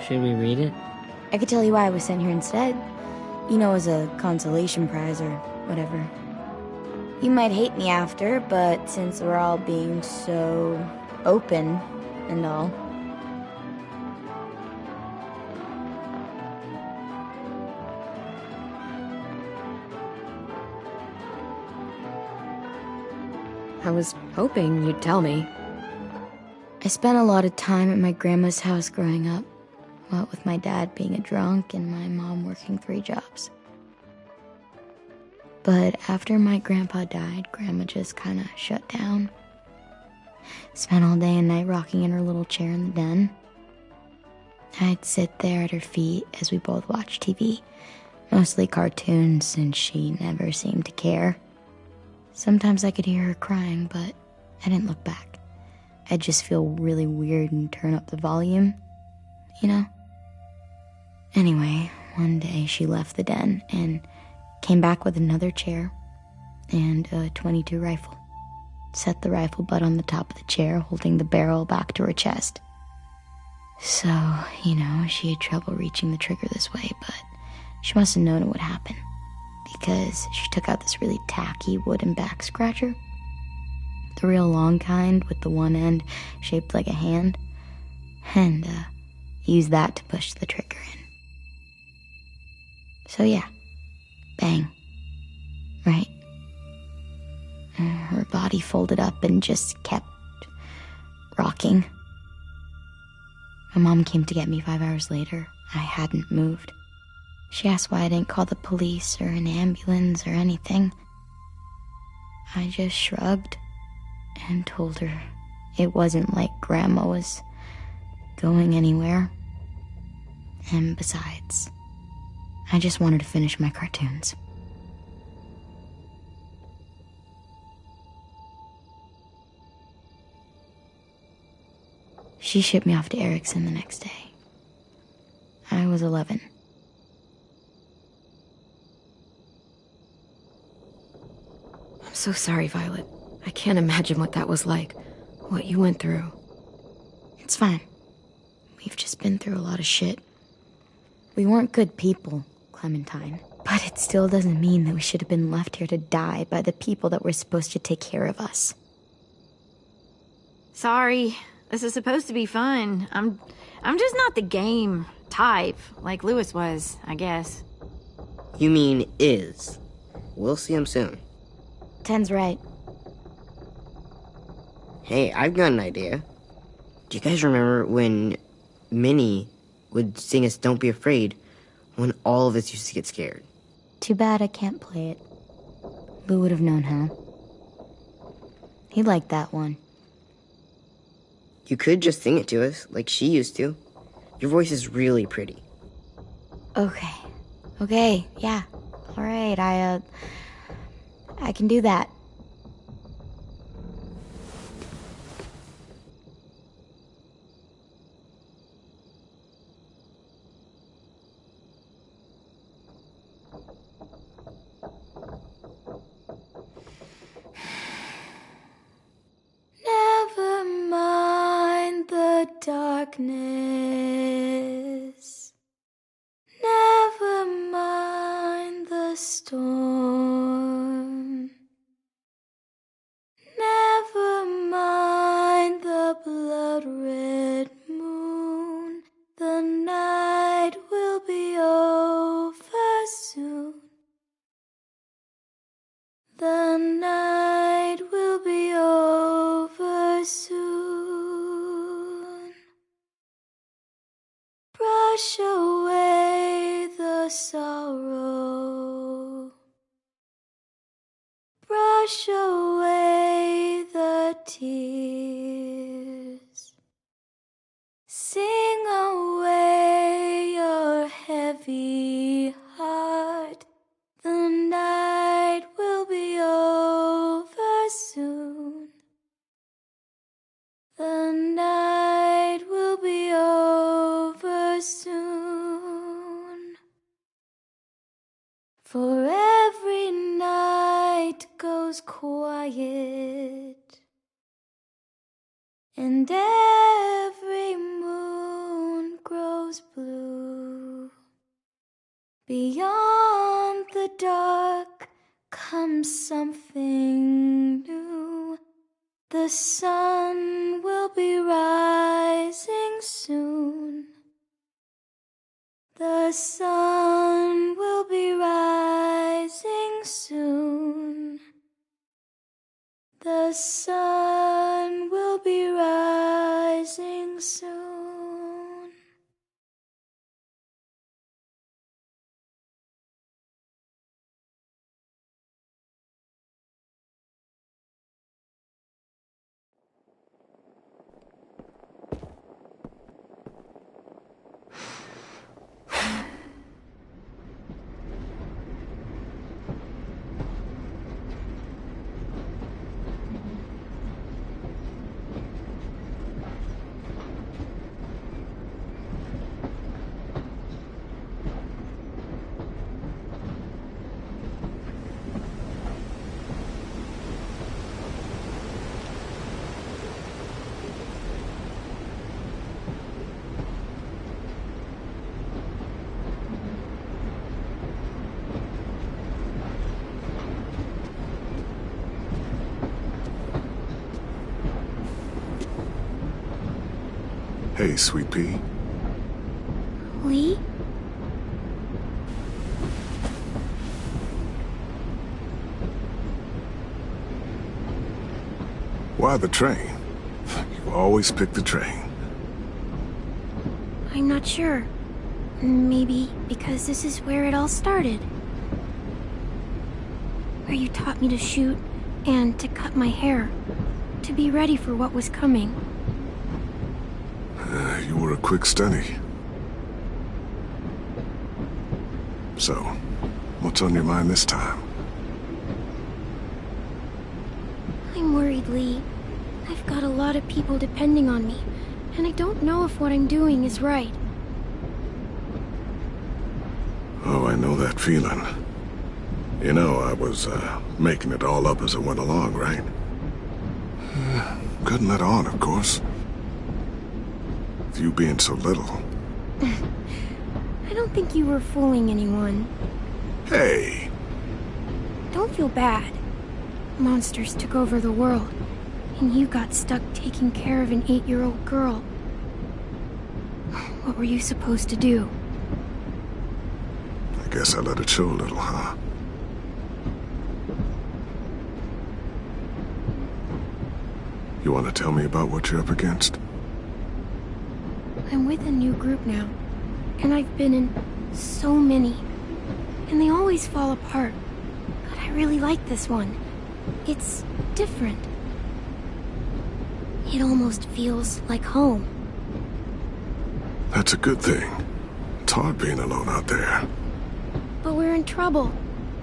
Should we read it? I could tell you why I was sent here instead. You know, as a consolation prize or whatever. You might hate me after, but since we're all being so open and all. I was hoping you'd tell me. I spent a lot of time at my grandma's house growing up. What with my dad being a drunk and my mom working 3 jobs. But after my grandpa died, Grandma just kind of shut down. Spent all day and night rocking in her little chair in the den. I'd sit there at her feet as we both watched TV. Mostly cartoons, since she never seemed to care. Sometimes I could hear her crying, but I didn't look back. I'd just feel really weird and turn up the volume, you know? Anyway, one day she left the den and came back with another chair and a .22 rifle. Set the rifle butt on the top of the chair, holding the barrel back to her chest. So, you know, she had trouble reaching the trigger this way, but she must have known it would happen, because she took out this really tacky wooden back scratcher. The real long kind with the one end shaped like a hand. And, use that to push the trigger in. So yeah, bang. Right? Her body folded up and just kept rocking. My mom came to get me 5 hours later. I hadn't moved. She asked why I didn't call the police or an ambulance or anything. I just shrugged and told her it wasn't like Grandma was going anywhere. And besides, I just wanted to finish my cartoons. She shipped me off to Erickson the next day. I was 11. I'm so sorry, Violet. I can't imagine what that was like. What you went through. It's fine. We've just been through a lot of shit. We weren't good people, Clementine. But it still doesn't mean that we should have been left here to die by the people that were supposed to take care of us. Sorry. This is supposed to be fun. I'm just not the game type, like Lewis was, I guess. You mean is. We'll see him soon. Ten's right. Hey, I've got an idea. Do you guys remember when Minnie would sing us Don't Be Afraid when all of us used to get scared? Too bad I can't play it. Lou would have known how. He liked that one. You could just sing it to us, like she used to. Your voice is really pretty. Okay, yeah. Alright, I can do that. Never mind the darkness. Never mind the storm. Never mind the blood-red moon. The night will be over soon. The night will be over soon. Brush away the sorrow. Brush away the tears. Sing away your heavy heart. The night will be over soon. The night will be over soon. For every night goes quiet, and every moon grows blue. Beyond the dark comes something new. The sun will be rising soon. The sun will be rising soon. The sun will be rising soon. Hey, Sweet Pea. Lee? Why the train? You always pick the train. I'm not sure. Maybe because this is where it all started. Where you taught me to shoot and to cut my hair. To be ready for what was coming. You were a quick study. So, what's on your mind this time? I'm worried, Lee. I've got a lot of people depending on me, and I don't know if what I'm doing is right. Oh, I know that feeling. You know, I was, making it all up as I went along, right? Couldn't let on, of course. With you being so little. I don't think you were fooling anyone. Hey! Don't feel bad. Monsters took over the world, and you got stuck taking care of an 8-year-old girl. What were you supposed to do? I guess I let it show a little, huh? You want to tell me about what you're up against? I'm with a new group now, and I've been in so many, and they always fall apart. But I really like this one. It's different. It almost feels like home. That's a good thing. It's hard being alone out there. But we're in trouble.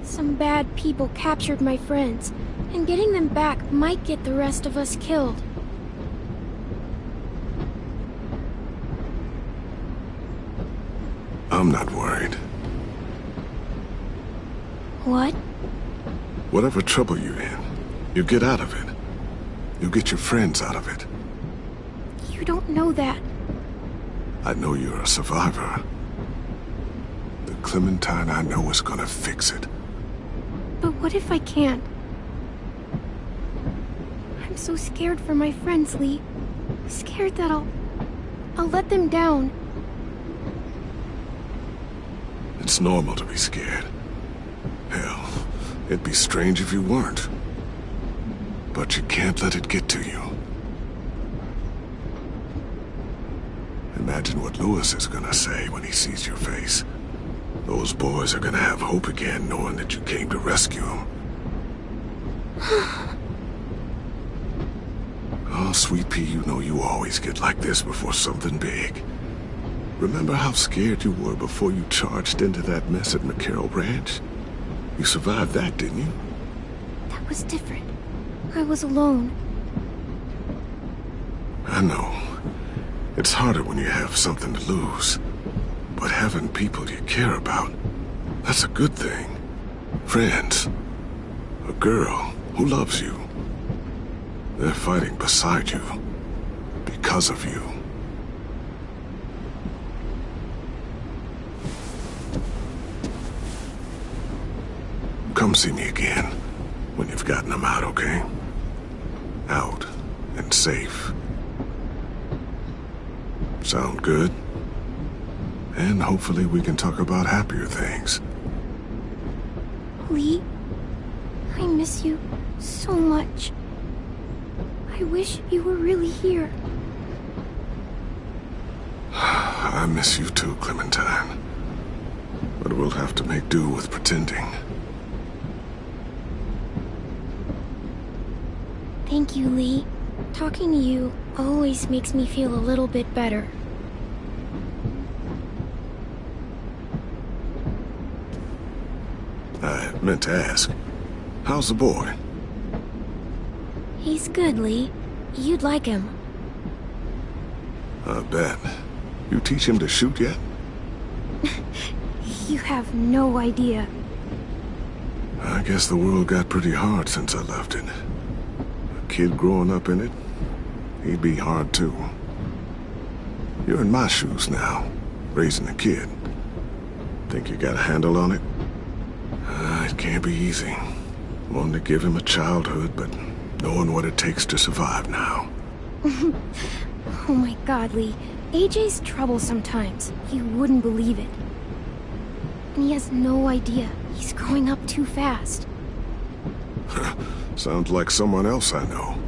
Some bad people captured my friends, and getting them back might get the rest of us killed. I'm not worried. What? Whatever trouble you're in, you get out of it. You get your friends out of it. You don't know that. I know you're a survivor. The Clementine I know is gonna fix it. But what if I can't? I'm so scared for my friends, Lee. Scared that I'll let them down. It's normal to be scared. Hell, it'd be strange if you weren't. But you can't let it get to you. Imagine what Lewis is gonna say when he sees your face. Those boys are gonna have hope again knowing that you came to rescue him. Oh, Sweet Pea, you know you always get like this before something big. Remember how scared you were before you charged into that mess at McCarroll Ranch? You survived that, didn't you? That was different. I was alone. I know. It's harder when you have something to lose. But having people you care about, that's a good thing. Friends. A girl who loves you. They're fighting beside you. Because of you. Come see me again when you've gotten them out, okay? Out and safe. Sound good? And hopefully we can talk about happier things. Lee, I miss you so much. I wish you were really here. I miss you too, Clementine. But we'll have to make do with pretending. Thank you, Lee. Talking to you always makes me feel a little bit better. I meant to ask, how's the boy? He's good, Lee. You'd like him. I bet. You teach him to shoot yet? You have no idea. I guess the world got pretty hard since I left it. A kid growing up in it, he'd be hard too. You're in my shoes now, raising a kid. Think you got a handle on it? It can't be easy. Wanting to give him a childhood, but knowing what it takes to survive now. Oh my God, Lee. AJ's trouble sometimes. He wouldn't believe it. And he has no idea. He's growing up too fast. Sounds like someone else I know.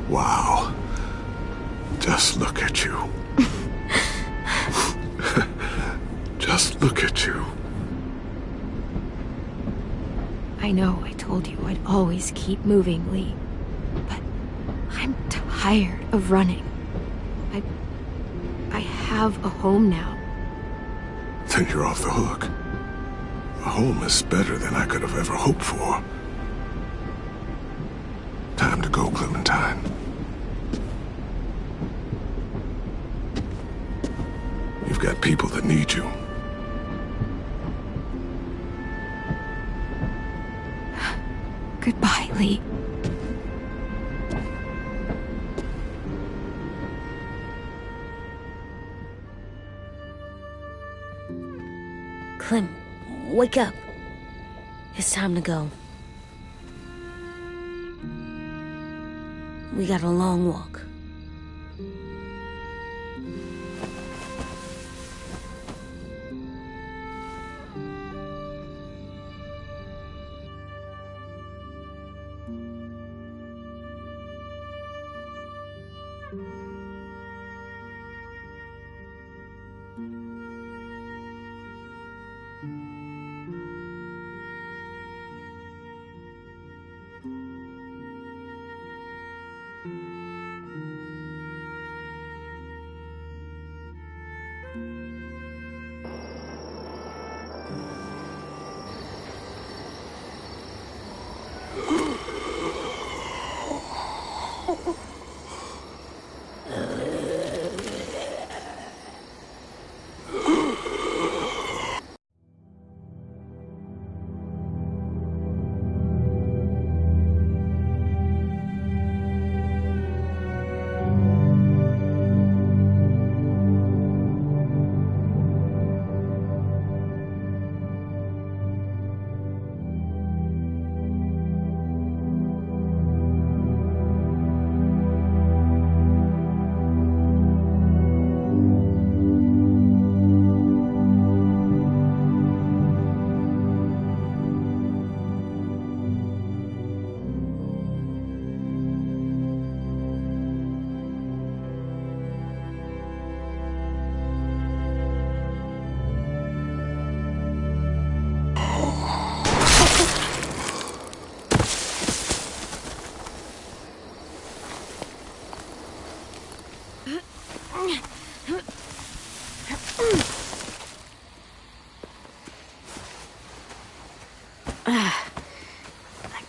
Wow. Just look at you. Just look at you. I know I told you I'd always keep moving, Lee. But I'm tired of running. I have a home now. Then you're off the hook. A home is better than I could have ever hoped for. Time to go, Clementine. You've got people that need you. Goodbye, Lee. Clem, wake up. It's time to go. We got a long walk.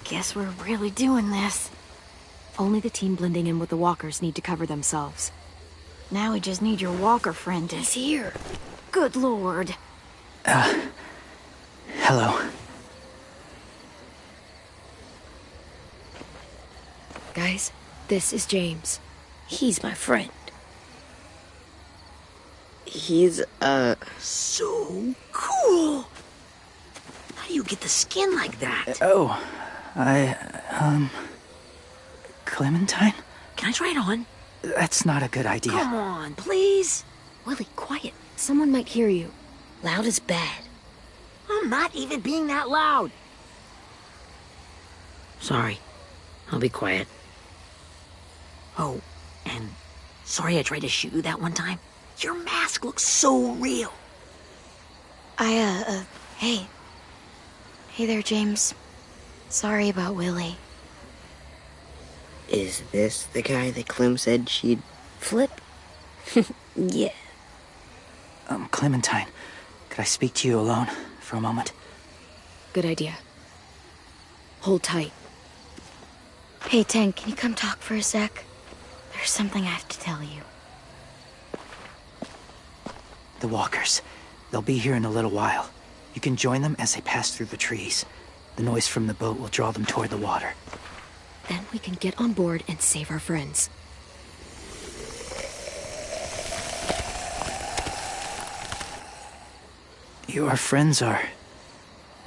Guess we're really doing this. Only the team blending in with the walkers need to cover themselves. Now we just need your walker friend to... He's here. Good lord. Hello. Guys, this is James. He's my friend. He's, So cool! How do you get the skin like that? Clementine? Can I try it on? That's not a good idea. Come on, please. Willie, quiet. Someone might hear you. Loud is bad. I'm not even being that loud. Sorry. I'll be quiet. Oh, and sorry I tried to shoot you that one time. Your mask looks so real. Hey. Hey there, James. Sorry about Willie. is this the guy that Clem said she'd flip? Yeah. Clementine, could I speak to you alone for a moment? Good idea. Hold tight. Hey, Tank, can you come talk for a sec? There's something I have to tell you. The walkers. They'll be here in a little while. You can join them as they pass through the trees. The noise from the boat will draw them toward the water. Then we can get on board and save our friends. Your friends are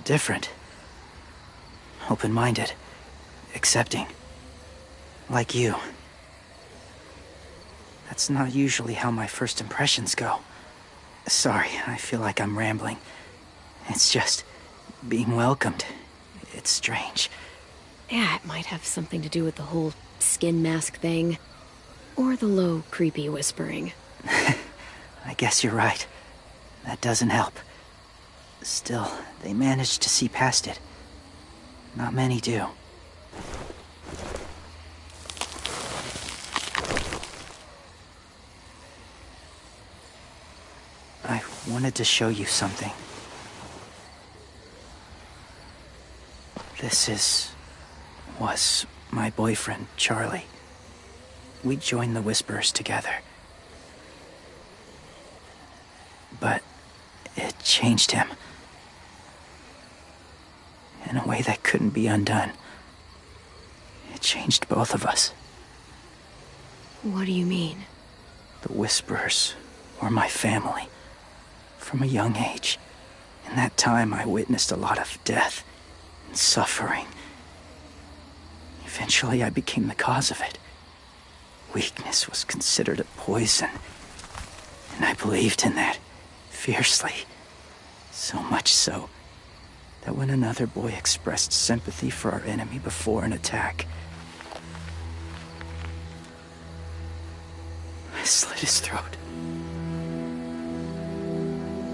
different. Open-minded. Accepting. Like you. That's not usually how my first impressions go. Sorry, I feel like I'm rambling. It's just being welcomed. It's strange. Yeah, it might have something to do with the whole skin mask thing. Or the low, creepy whispering. I guess you're right. That doesn't help. Still, they managed to see past it. Not many do. I wanted to show you something. This was my boyfriend, Charlie. We joined the Whisperers together. But it changed him. In a way that couldn't be undone. It changed both of us. What do you mean? The Whisperers were my family. From a young age. In that time, I witnessed a lot of death and suffering. Eventually, I became the cause of it. Weakness was considered a poison. And I believed in that, fiercely. So much so, that when another boy expressed sympathy for our enemy before an attack, I slit his throat.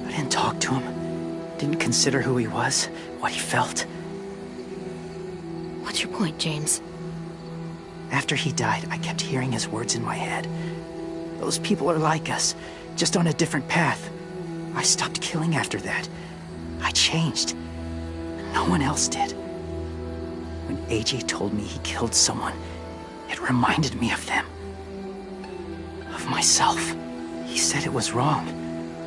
I didn't talk to him, didn't consider who he was, what he felt. What's your point, James? After he died, I kept hearing his words in my head. Those people are like us, just on a different path. I stopped killing after that. I changed. But no one else did. When AJ told me he killed someone, it reminded me of them. Of myself. He said it was wrong,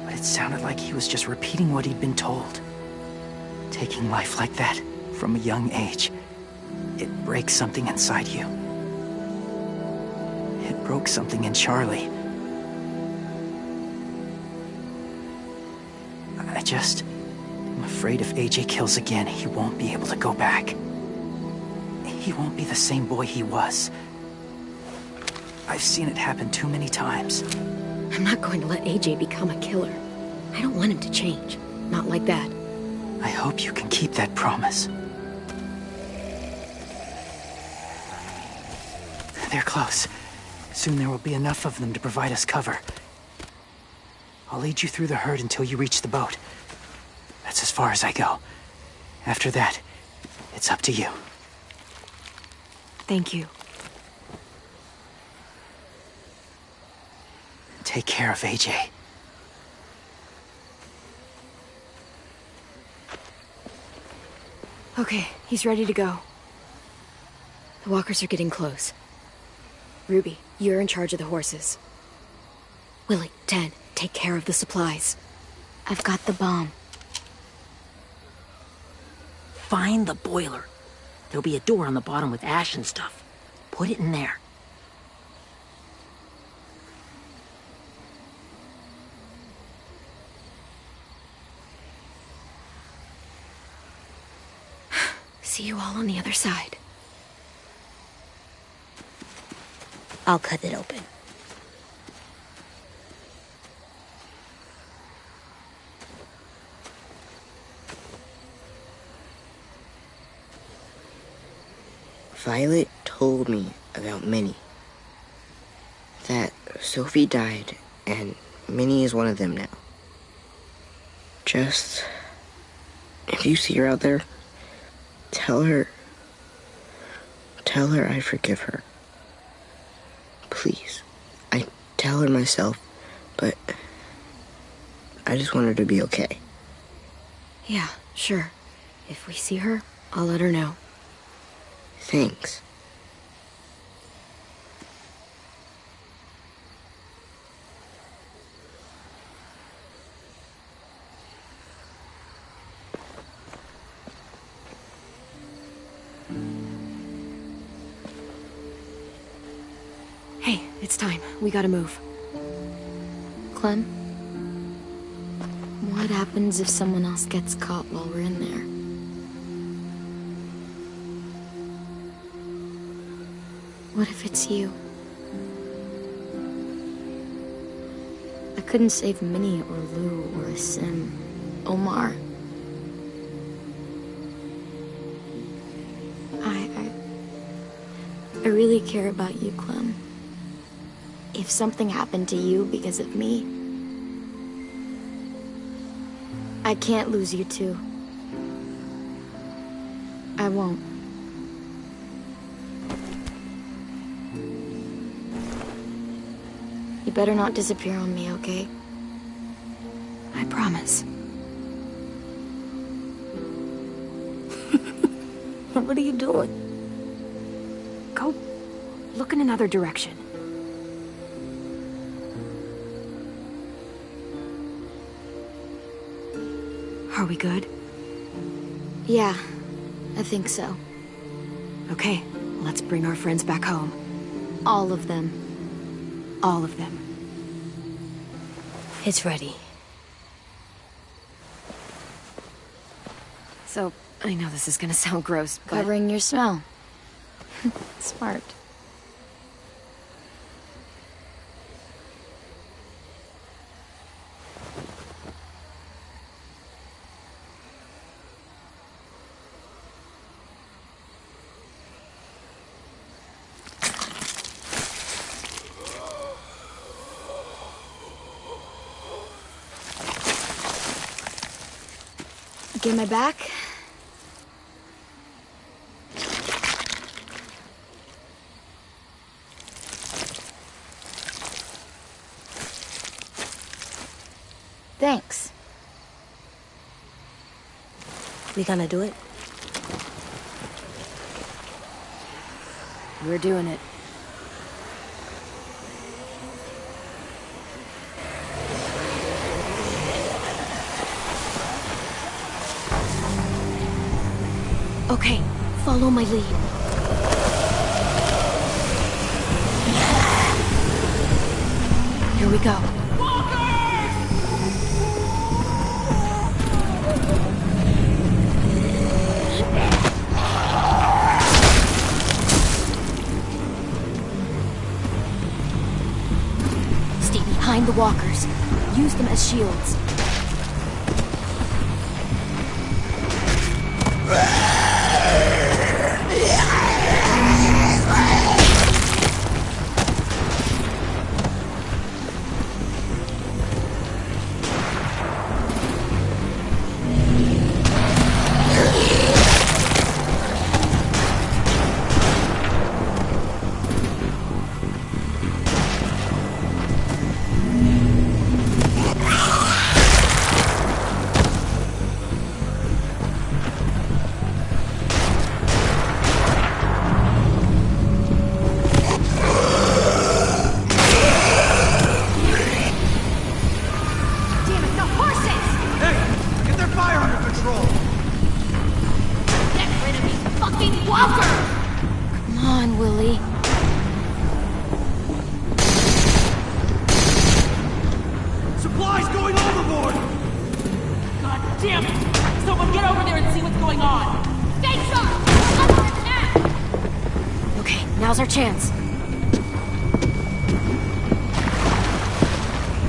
but it sounded like he was just repeating what he'd been told. Taking life like that, from a young age, it breaks something inside you. It broke something in Charlie. I'm afraid if AJ kills again, he won't be able to go back. He won't be the same boy he was. I've seen it happen too many times. I'm not going to let AJ become a killer. I don't want him to change. Not like that. I hope you can keep that promise. They're close. Soon there will be enough of them to provide us cover. I'll lead you through the herd until you reach the boat. That's as far as I go. After that, it's up to you. Thank you. Take care of AJ. Okay, he's ready to go. The walkers are getting close. Ruby, you're in charge of the horses. Willie, Ted, take care of the supplies. I've got the bomb. Find the boiler. There'll be a door on the bottom with ash and stuff. Put it in there. See you all on the other side. I'll cut it open. Violet told me about Minnie. That Sophie died, and Minnie is one of them now. Just, if you see her out there, tell her I forgive her. Please. I tell her myself, but I just want her to be okay. Yeah, sure. If we see her, I'll let her know. Thanks. It's time. We gotta move. Clem? What happens if someone else gets caught while we're in there? What if it's you? I couldn't save Minnie or Lou or Asim. Omar. I really care about you, Clem. If something happened to you because of me, I can't lose you too. I won't. You better not disappear on me, okay? I promise. What are you doing? Go look in another direction. Are we good? Yeah, I think so. Okay, let's bring our friends back home. All of them. All of them. It's ready. So, I know this is gonna sound gross, but... Covering your smell. Smart. Get my back? Thanks. We gonna do it? We're doing it. Okay, follow my lead. Here we go. Stay behind the walkers. Use them as shields. Now's our chance.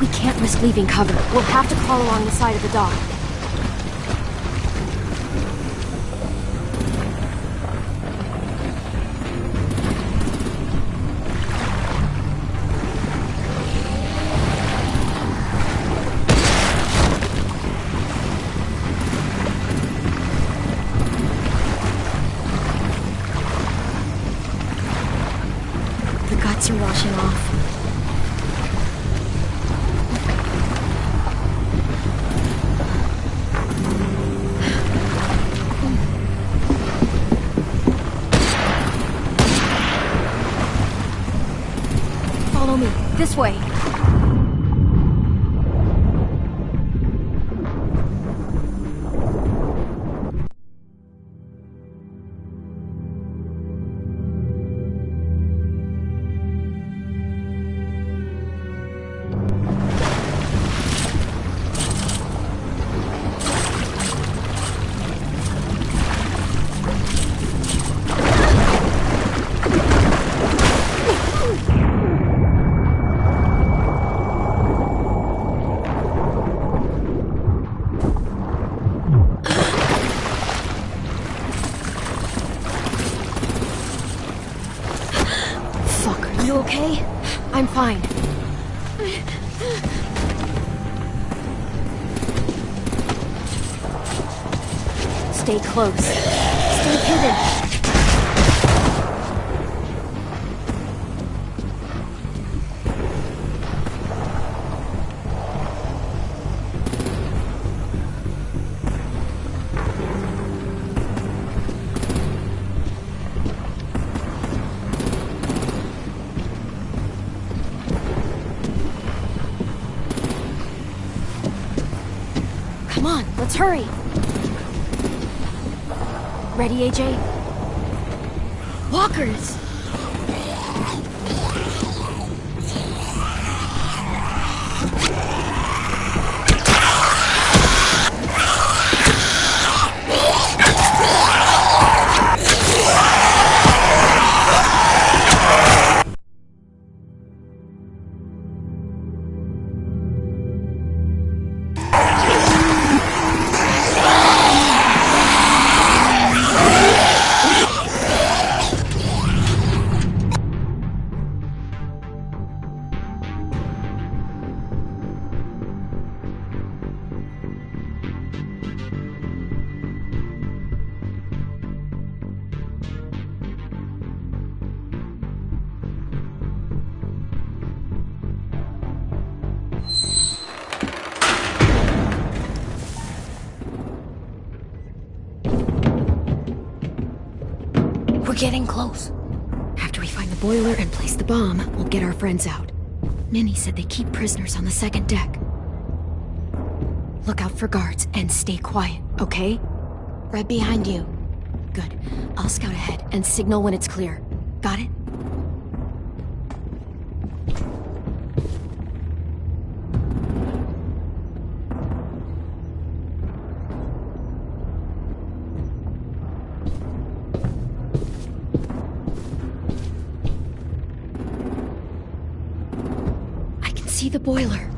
We can't risk leaving cover. We'll have to crawl along the side of the dock. The guts are washing off. Follow me. This way. You okay? I'm fine. Stay close. Stay hidden. Come on, let's hurry. Ready, AJ? Walkers! We're getting close. After we find the boiler and place the bomb, we'll get our friends out. Minnie said they keep prisoners on the second deck. Look out for guards and stay quiet, okay? Right behind you. Good. I'll scout ahead and signal when it's clear. Got it? See the boiler.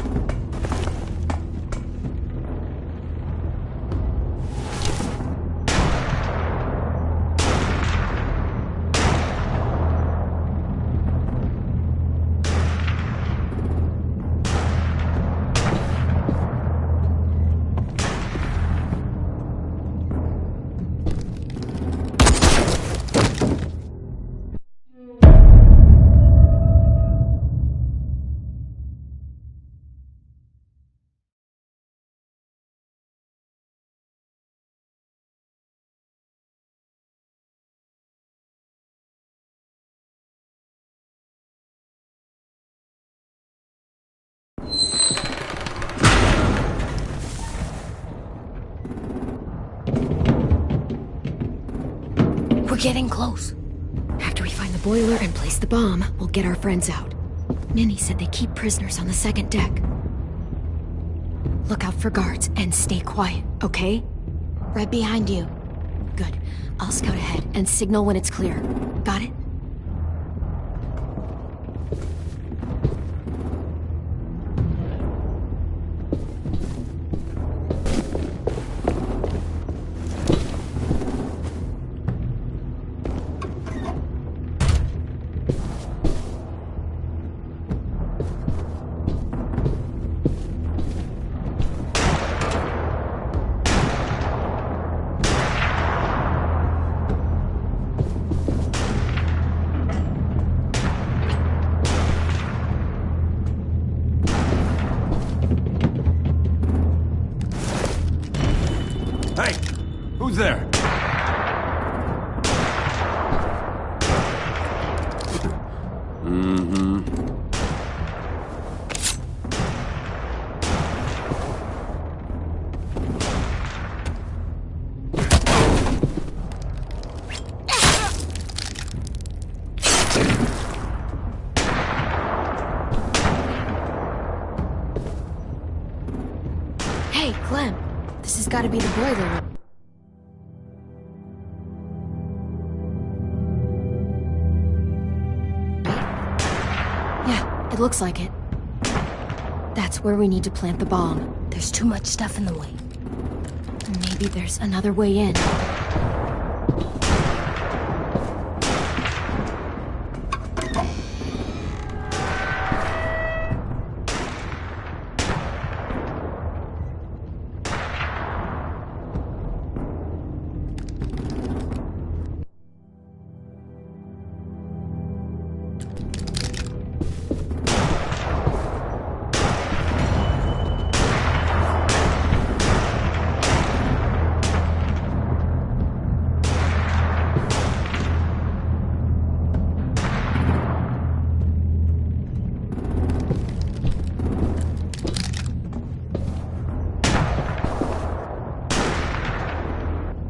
We're getting close. After we find the boiler and place the bomb, we'll get our friends out. Minnie said they keep prisoners on the second deck. Look out for guards and stay quiet, okay? Right behind you. Good. I'll scout ahead and signal when it's clear. Got it? Hey! Who's there? Mm-hmm. Hey, Clem. This has got to be the boiler room. Yeah, it looks like it. That's where we need to plant the bomb. There's too much stuff in the way. Maybe there's another way in.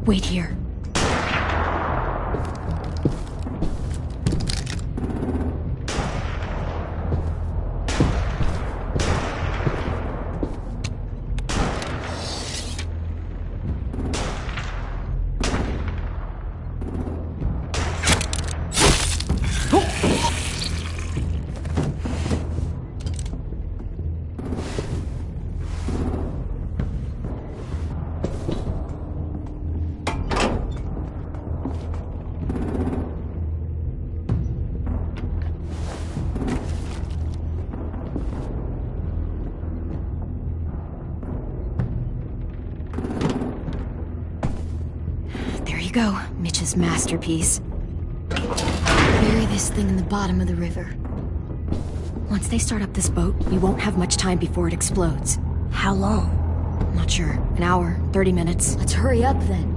Wait here. Go, Mitch's masterpiece. Bury this thing in the bottom of the river. Once they start up this boat, we won't have much time before it explodes. How long? Not sure. An hour, 30 minutes. Let's hurry up then.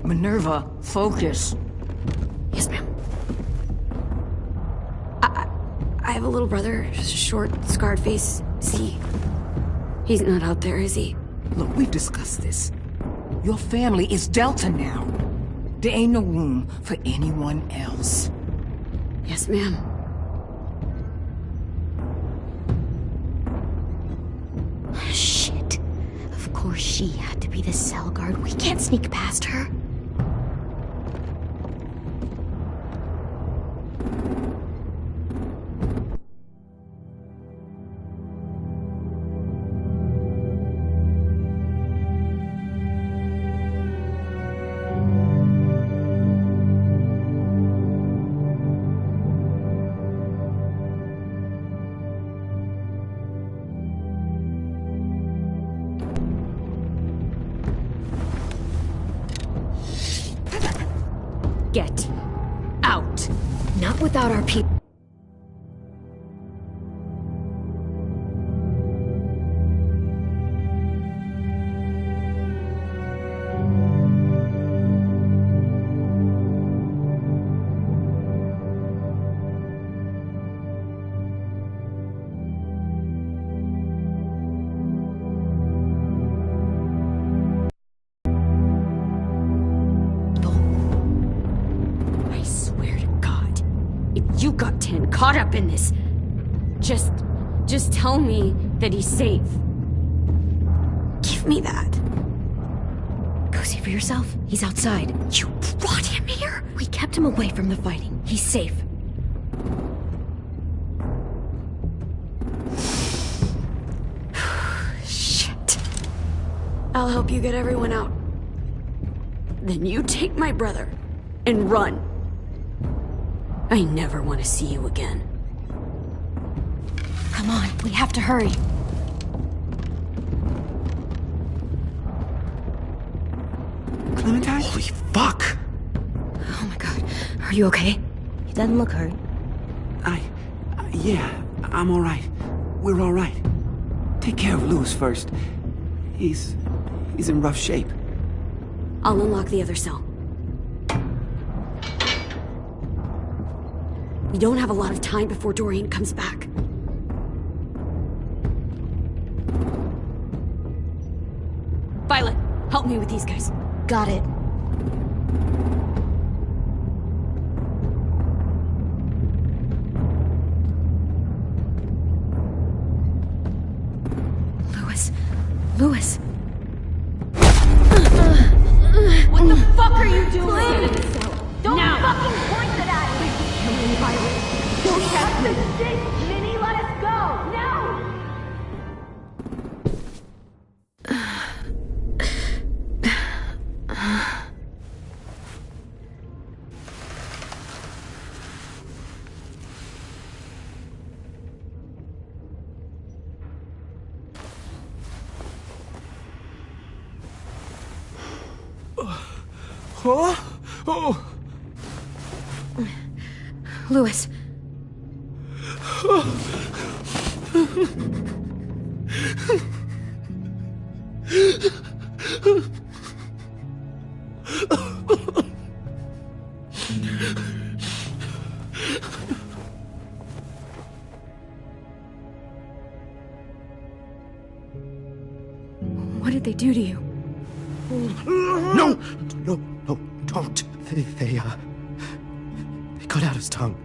Minerva, focus. Yes, ma'am. I have a little brother, short, scarred face. He's not out there, is he? Look, we've discussed this. Your family is Delta now. There ain't no room for anyone else. Yes, ma'am. Shit. Of course she had to be the cell guard. We can't sneak past her. Get out. Not without our people. You got 10 caught up in this. Just tell me that he's safe. Give me that. Go see for yourself. He's outside. You brought him here? We kept him away from the fighting. He's safe. Shit. I'll help you get everyone out. Then you take my brother and run. I never want to see you again. Come on, we have to hurry. Clementine? Holy fuck! Oh my god, are you okay? He doesn't look hurt. Yeah, I'm alright. We're alright. Take care of Louis first. He's in rough shape. I'll unlock the other cell. We don't have a lot of time before Dorian comes back. Violet, help me with these guys. Got it. Louis. What the fuck are you doing? Don't fucking point it at me! Kill me, Violet. Don't touch the stick, Minnie! Let us go! No! Louis. What did they do to you? No! No, don't. They cut out his tongue.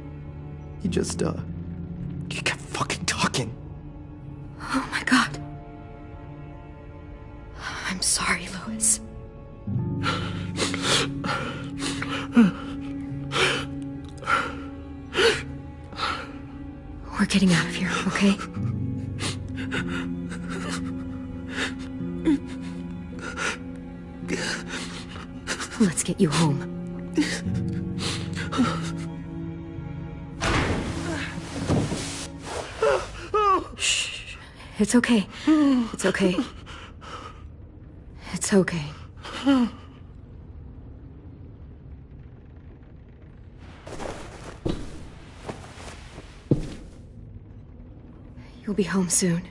He kept fucking talking. Oh my God. I'm sorry, Louis. We're getting out of here, okay? Let's get you home. Shh. It's okay. It's okay. It's okay. You'll be home soon.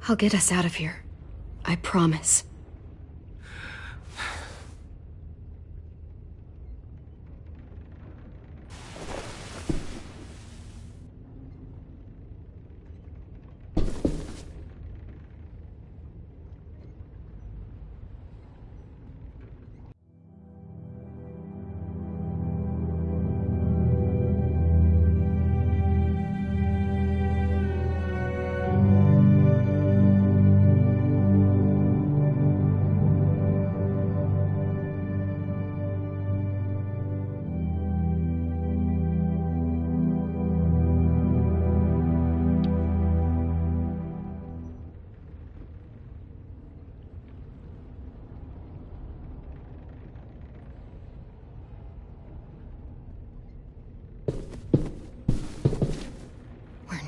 I'll get us out of here. I promise.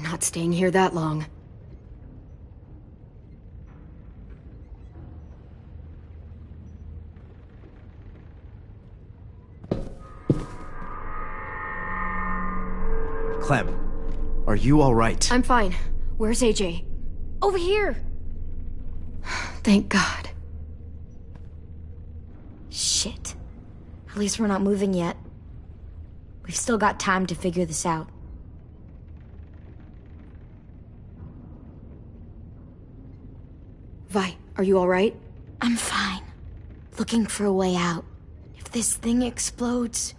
Not staying here that long. Clem, are you all right? I'm fine. Where's AJ? Over here! Thank God. Shit. At least we're not moving yet. We've still got time to figure this out. Vi, are you all right? I'm fine. Looking for a way out. If this thing explodes...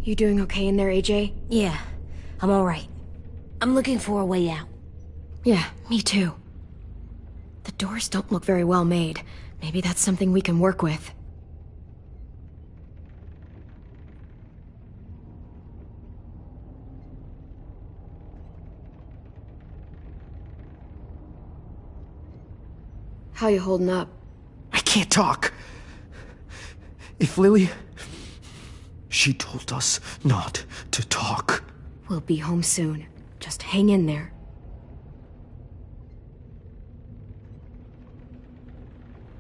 You doing okay in there, AJ? Yeah, I'm alright. I'm looking for a way out. Yeah, me too. The doors don't look very well made. Maybe that's something we can work with. How you holding up? I can't talk. If Lily... She told us not to talk. We'll be home soon. Just hang in there.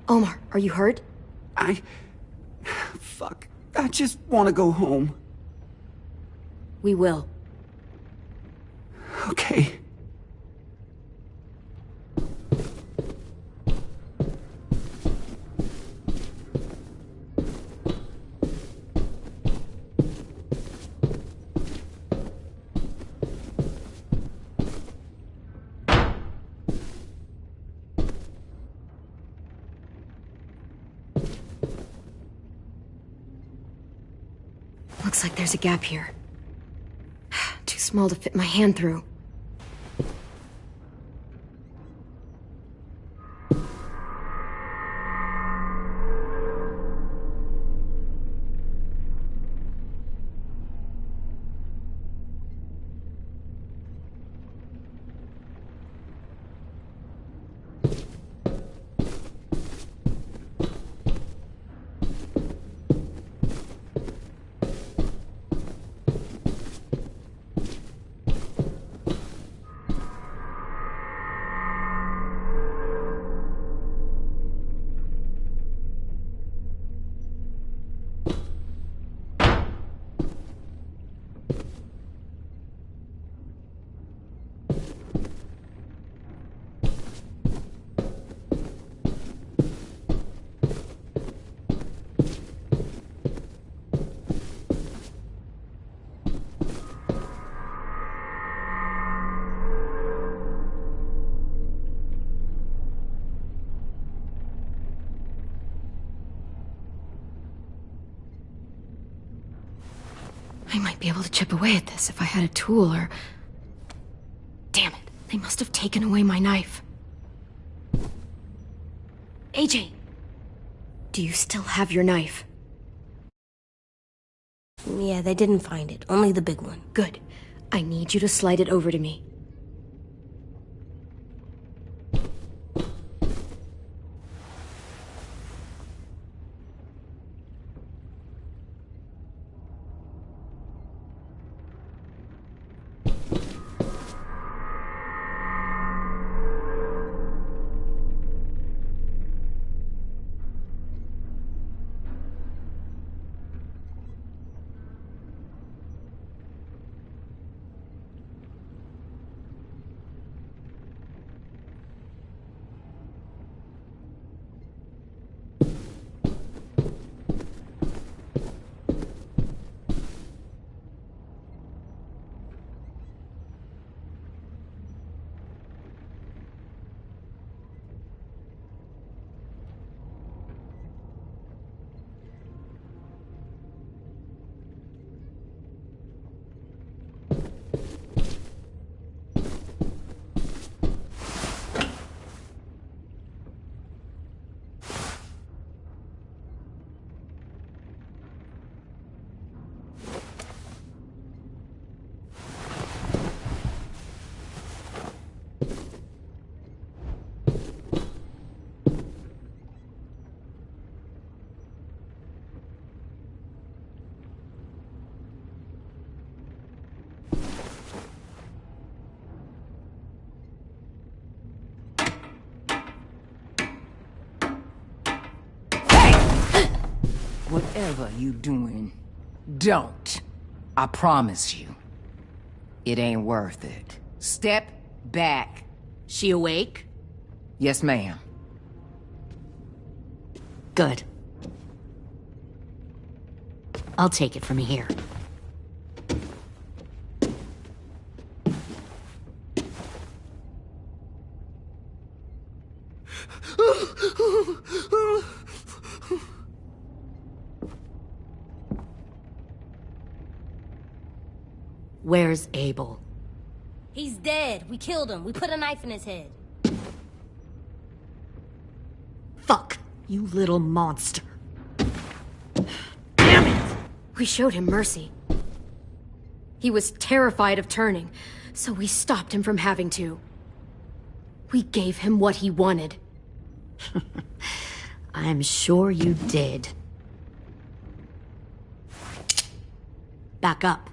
Omar, are you hurt? Fuck. I just want to go home. We will. Okay. Looks like there's a gap here. Too small to fit my hand through. I might be able to chip away at this if I had a tool or... Damn it, they must have taken away my knife. AJ! Do you still have your knife? Yeah, they didn't find it. Only the big one. Good. I need you to slide it over to me. Whatever you doing, don't. I promise you. It ain't worth it. Step back. She awake? Yes, ma'am. Good. I'll take it from here. Where's Abel? He's dead. We killed him. We put a knife in his head. Fuck, you little monster. Damn it! We showed him mercy. He was terrified of turning, so we stopped him from having to. We gave him what he wanted. I'm sure you did. Back up.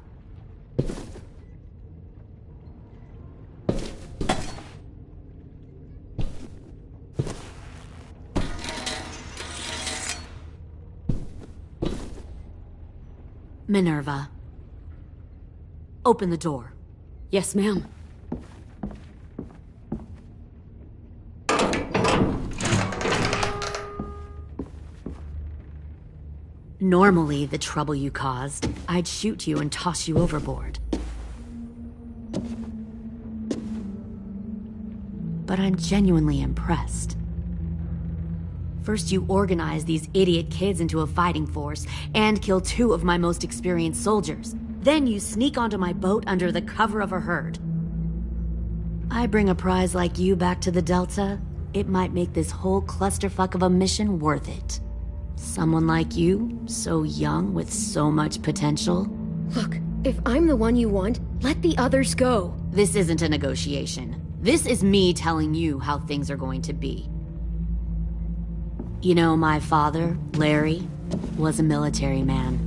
Minerva. Open the door. Yes, ma'am. Normally, the trouble you caused, I'd shoot you and toss you overboard. But I'm genuinely impressed. First you organize these idiot kids into a fighting force and kill 2 of my most experienced soldiers. Then you sneak onto my boat under the cover of a herd. I bring a prize like you back to the Delta, it might make this whole clusterfuck of a mission worth it. Someone like you, so young with so much potential. Look, if I'm the one you want, let the others go. This isn't a negotiation. This is me telling you how things are going to be. You know, my father, Larry, was a military man.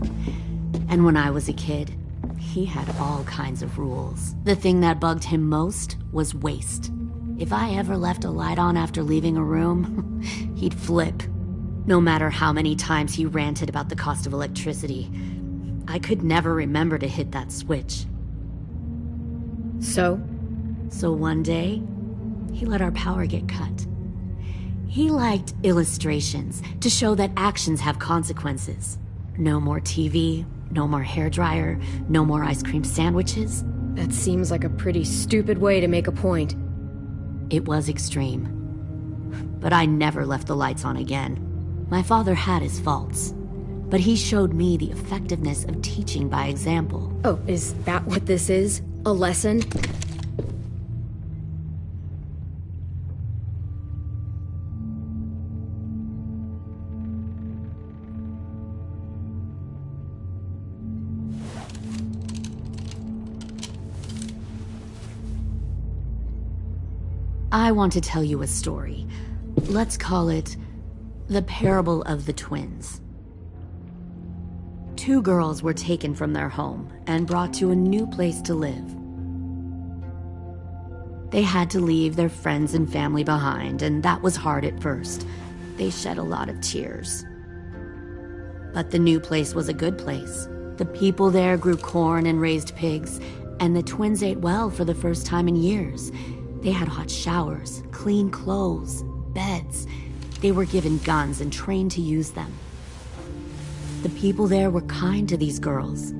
And when I was a kid, he had all kinds of rules. The thing that bugged him most was waste. If I ever left a light on after leaving a room, he'd flip. No matter how many times he ranted about the cost of electricity, I could never remember to hit that switch. So one day, he let our power get cut. He liked illustrations to show that actions have consequences. No more TV, no more hairdryer, no more ice cream sandwiches. That seems like a pretty stupid way to make a point. It was extreme. But I never left the lights on again. My father had his faults, but he showed me the effectiveness of teaching by example. Oh, is that what this is? A lesson? I want to tell you a story. Let's call it the Parable of the Twins. 2 girls were taken from their home and brought to a new place to live. They had to leave their friends and family behind, and that was hard at first. They shed a lot of tears. But the new place was a good place. The people there grew corn and raised pigs, and the twins ate well for the first time in years. They had hot showers, clean clothes, beds. They were given guns and trained to use them. The people there were kind to these girls.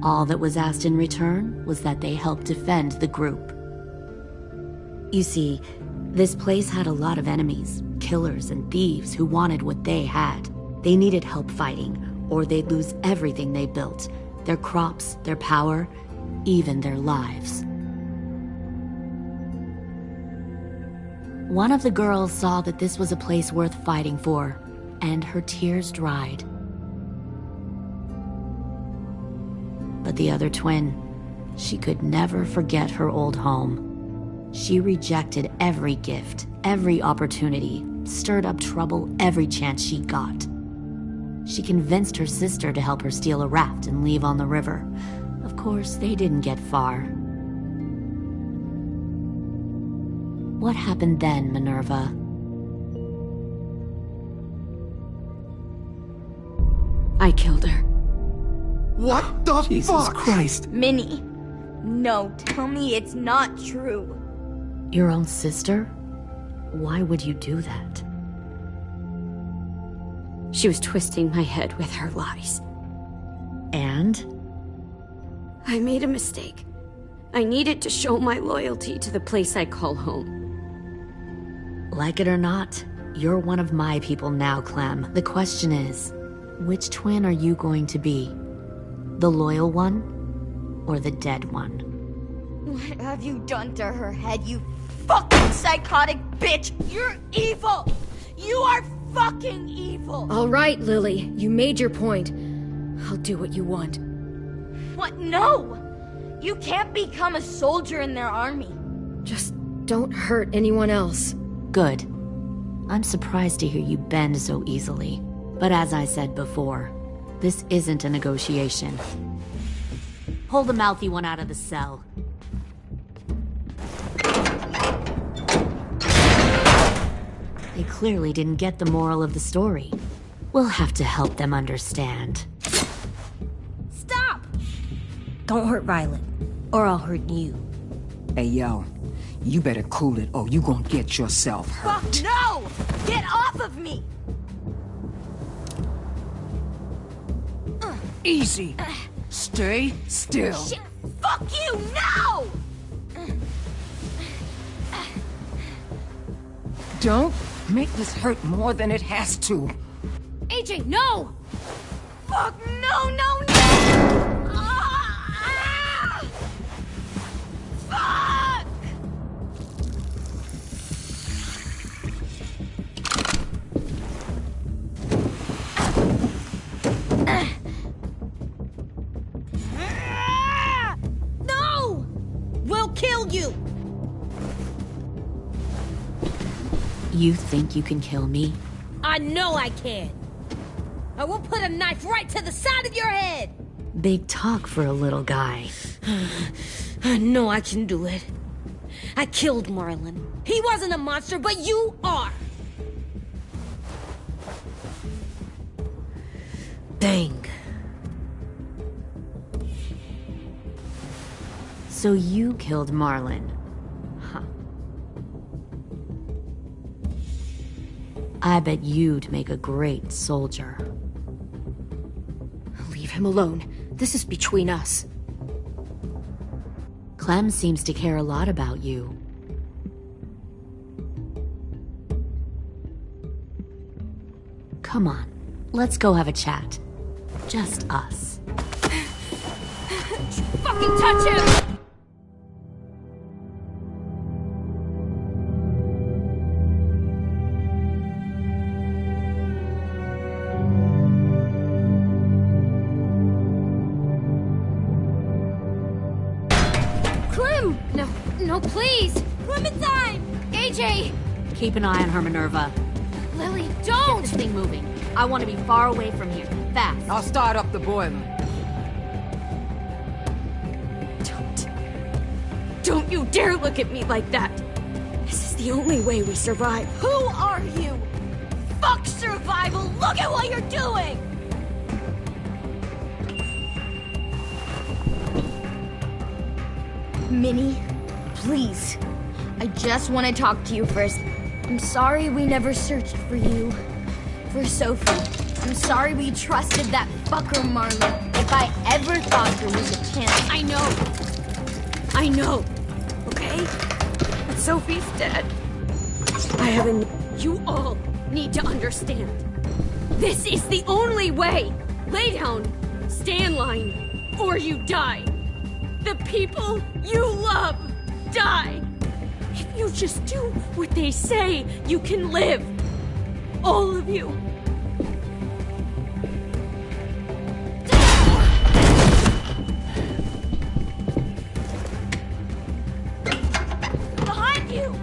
All that was asked in return was that they help defend the group. You see, this place had a lot of enemies, killers and thieves who wanted what they had. They needed help fighting, or they'd lose everything they built, their crops, their power, even their lives. One of the girls saw that this was a place worth fighting for, and her tears dried. But the other twin, she could never forget her old home. She rejected every gift, every opportunity, stirred up trouble every chance she got. She convinced her sister to help her steal a raft and leave on the river. Of course, they didn't get far. What happened then, Minerva? I killed her. What the Jesus fuck? Christ. Minnie, no, tell me it's not true. Your own sister? Why would you do that? She was twisting my head with her lies. And? I made a mistake. I needed to show my loyalty to the place I call home. Like it or not, you're one of my people now, Clem. The question is, which twin are you going to be? The loyal one, or the dead one? What have you done to her head, you fucking psychotic bitch? You're evil! You are fucking evil! All right, Lily, you made your point. I'll do what you want. What? No! You can't become a soldier in their army. Just don't hurt anyone else. Good. I'm surprised to hear you bend so easily. But as I said before, this isn't a negotiation. Pull the mouthy one out of the cell. They clearly didn't get the moral of the story. We'll have to help them understand. Stop! Don't hurt Violet, or I'll hurt you. Hey, yo. You better cool it, or you gonna get yourself hurt. Fuck no! Get off of me! Easy. Stay still. Shit! Fuck you! No! Don't Make this hurt more than it has to. AJ, no! Fuck, no, no, no! Fuck! No! We'll kill you! You think you can kill me? I know I can. I will put a knife right to the side of your head. Big talk for a little guy. I know I can do it. I killed Marlon. He wasn't a monster, but you are. Dang. So you killed Marlon. Huh. I bet you'd make a great soldier. Leave him alone. This is between us. Clem seems to care a lot about you. Come on, let's go have a chat. Just us. Fucking touch him! No, please! Clementine! AJ! Keep an eye on her, Minerva. Lily, Get don't! this thing moving. I want to be far away from here. Fast. I'll start up the boiler. Don't you dare look at me like that! This is the only way we survive. Who are you? Fuck survival! Look at what you're doing! Minnie, please. I just want to talk to you first. I'm sorry we never searched for you. For Sophie. I'm sorry we trusted that fucker Marlon. If I ever thought there was a chance. I know. Okay? But Sophie's dead. I haven't. You all need to understand. This is the only way. Lay down. Stay in line. Or you die. The people you love die. If you just do what they say, you can live. All of you. Behind you!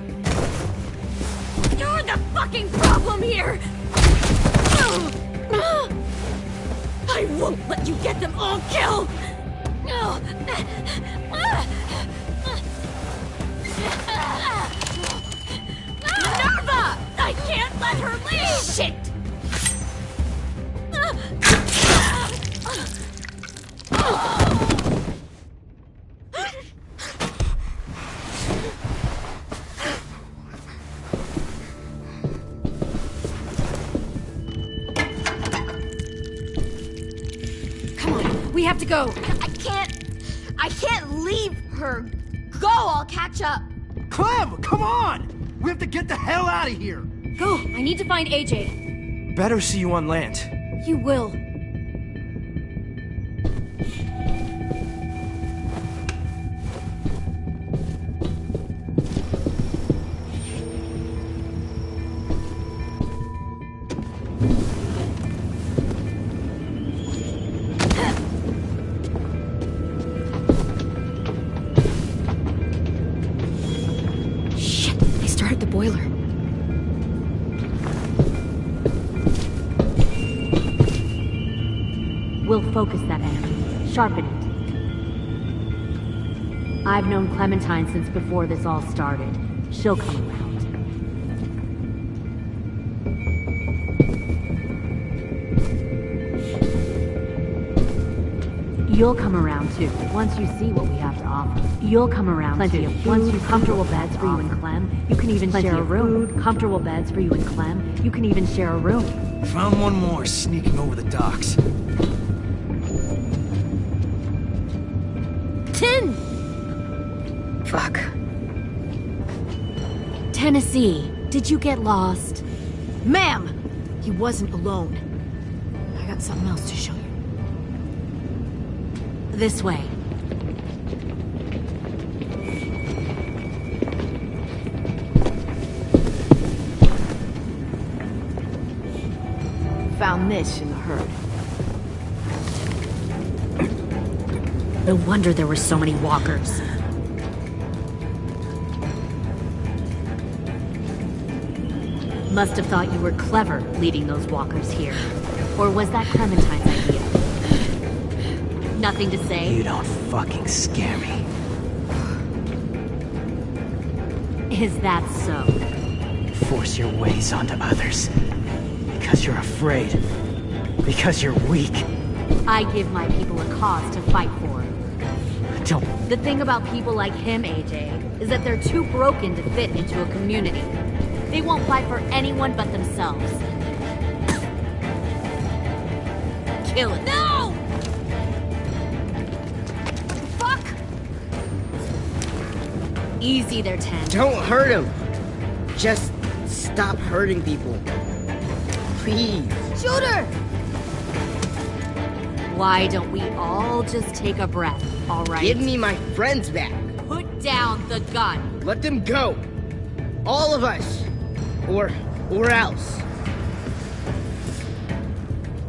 You're the fucking problem here! I won't let you get them all killed! Minerva! I can't let her leave! Shit! Come on, we have to go. I can't leave her. Go, I'll catch up. Clem, come on! We have to get the hell out of here! Go, I need to find AJ. Better see you on land. You will. Boiler. We'll focus that energy. Sharpen it. I've known Clementine since before this all started. She'll come around. You'll come around too, once you see what we have to offer. You'll come around plenty too. Of food, once you comfortable beds for you and Clem. You can even share a room. Food, comfortable beds for you and Clem. You can even share a room. Found one more sneaking over the docks. 10! Fuck. Tennessee, did you get lost? Ma'am! He wasn't alone. I got something else to show you. This way. Found this in the herd. No wonder there were so many walkers. Must have thought you were clever leading those walkers here. Or was that Clementine's idea? Nothing to say? You don't fucking scare me. Is that so? You force your ways onto others. Because you're afraid. Because you're weak. I give my people a cause to fight for. Don't... The thing about people like him, AJ, is that they're too broken to fit into a community. They won't fight for anyone but themselves. Kill it. No! What the fuck? Easy there, 10. Don't hurt him. Just stop hurting people. Please. Shoot her! Why don't we all just take a breath, all right? Give me my friends back. Put down the gun. Let them go. All of us. Or else.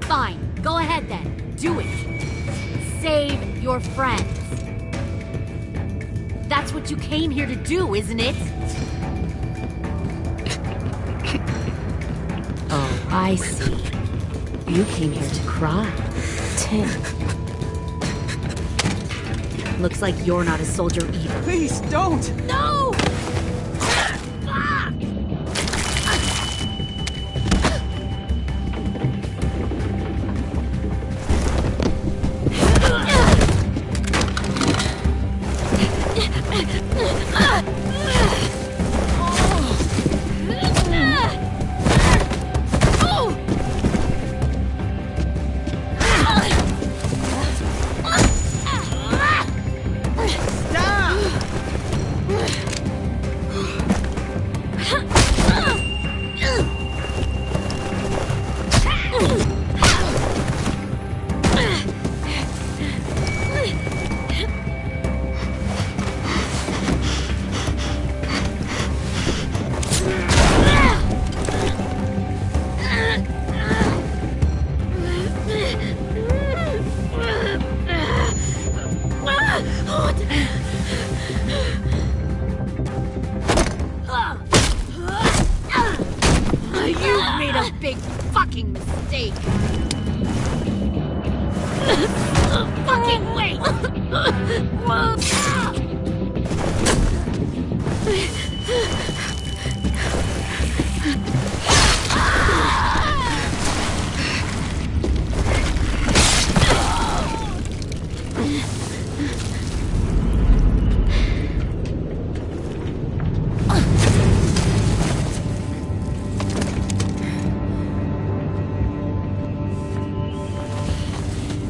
Fine. Go ahead then. Do it. Save your friends. That's what you came here to do, isn't it? Oh, I see. You came here to cry. Tim. Looks like you're not a soldier either. Please, don't! No!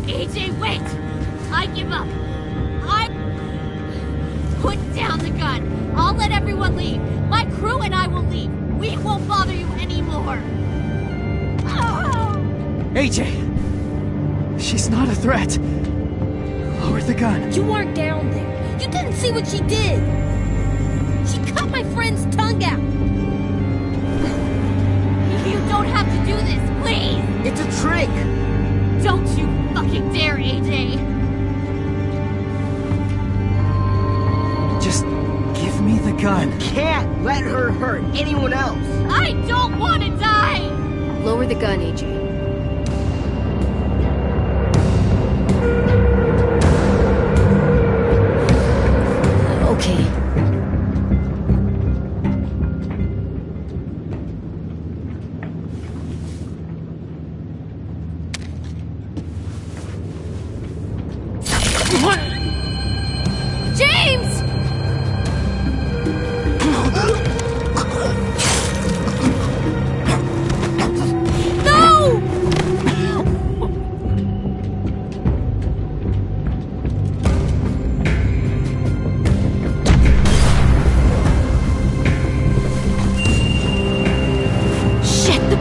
AJ, wait! I give up. Put down the gun. I'll let everyone leave. My crew and I will leave. We won't bother you anymore. AJ! She's not a threat. Lower the gun. You weren't down there. You didn't see what she did. She cut my friend's tongue out. You don't have to do this, please! It's a trick! Don't you fucking dare, AJ! Just give me the gun. Can't let her hurt anyone else. I don't want to die! Lower the gun, AJ. Okay. James! No! Shit, the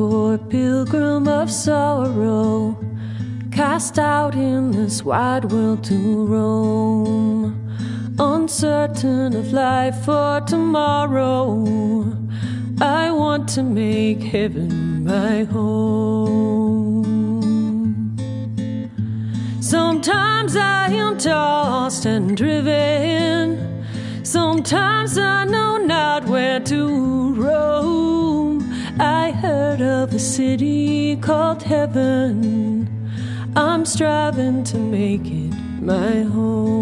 poor pilgrim of sorrow, cast out in this wide world to roam, uncertain of life for tomorrow. I want to make heaven my home. Sometimes I am tossed and driven, sometimes I know not where to roam. I heard of a city called heaven, I'm striving to make it my home.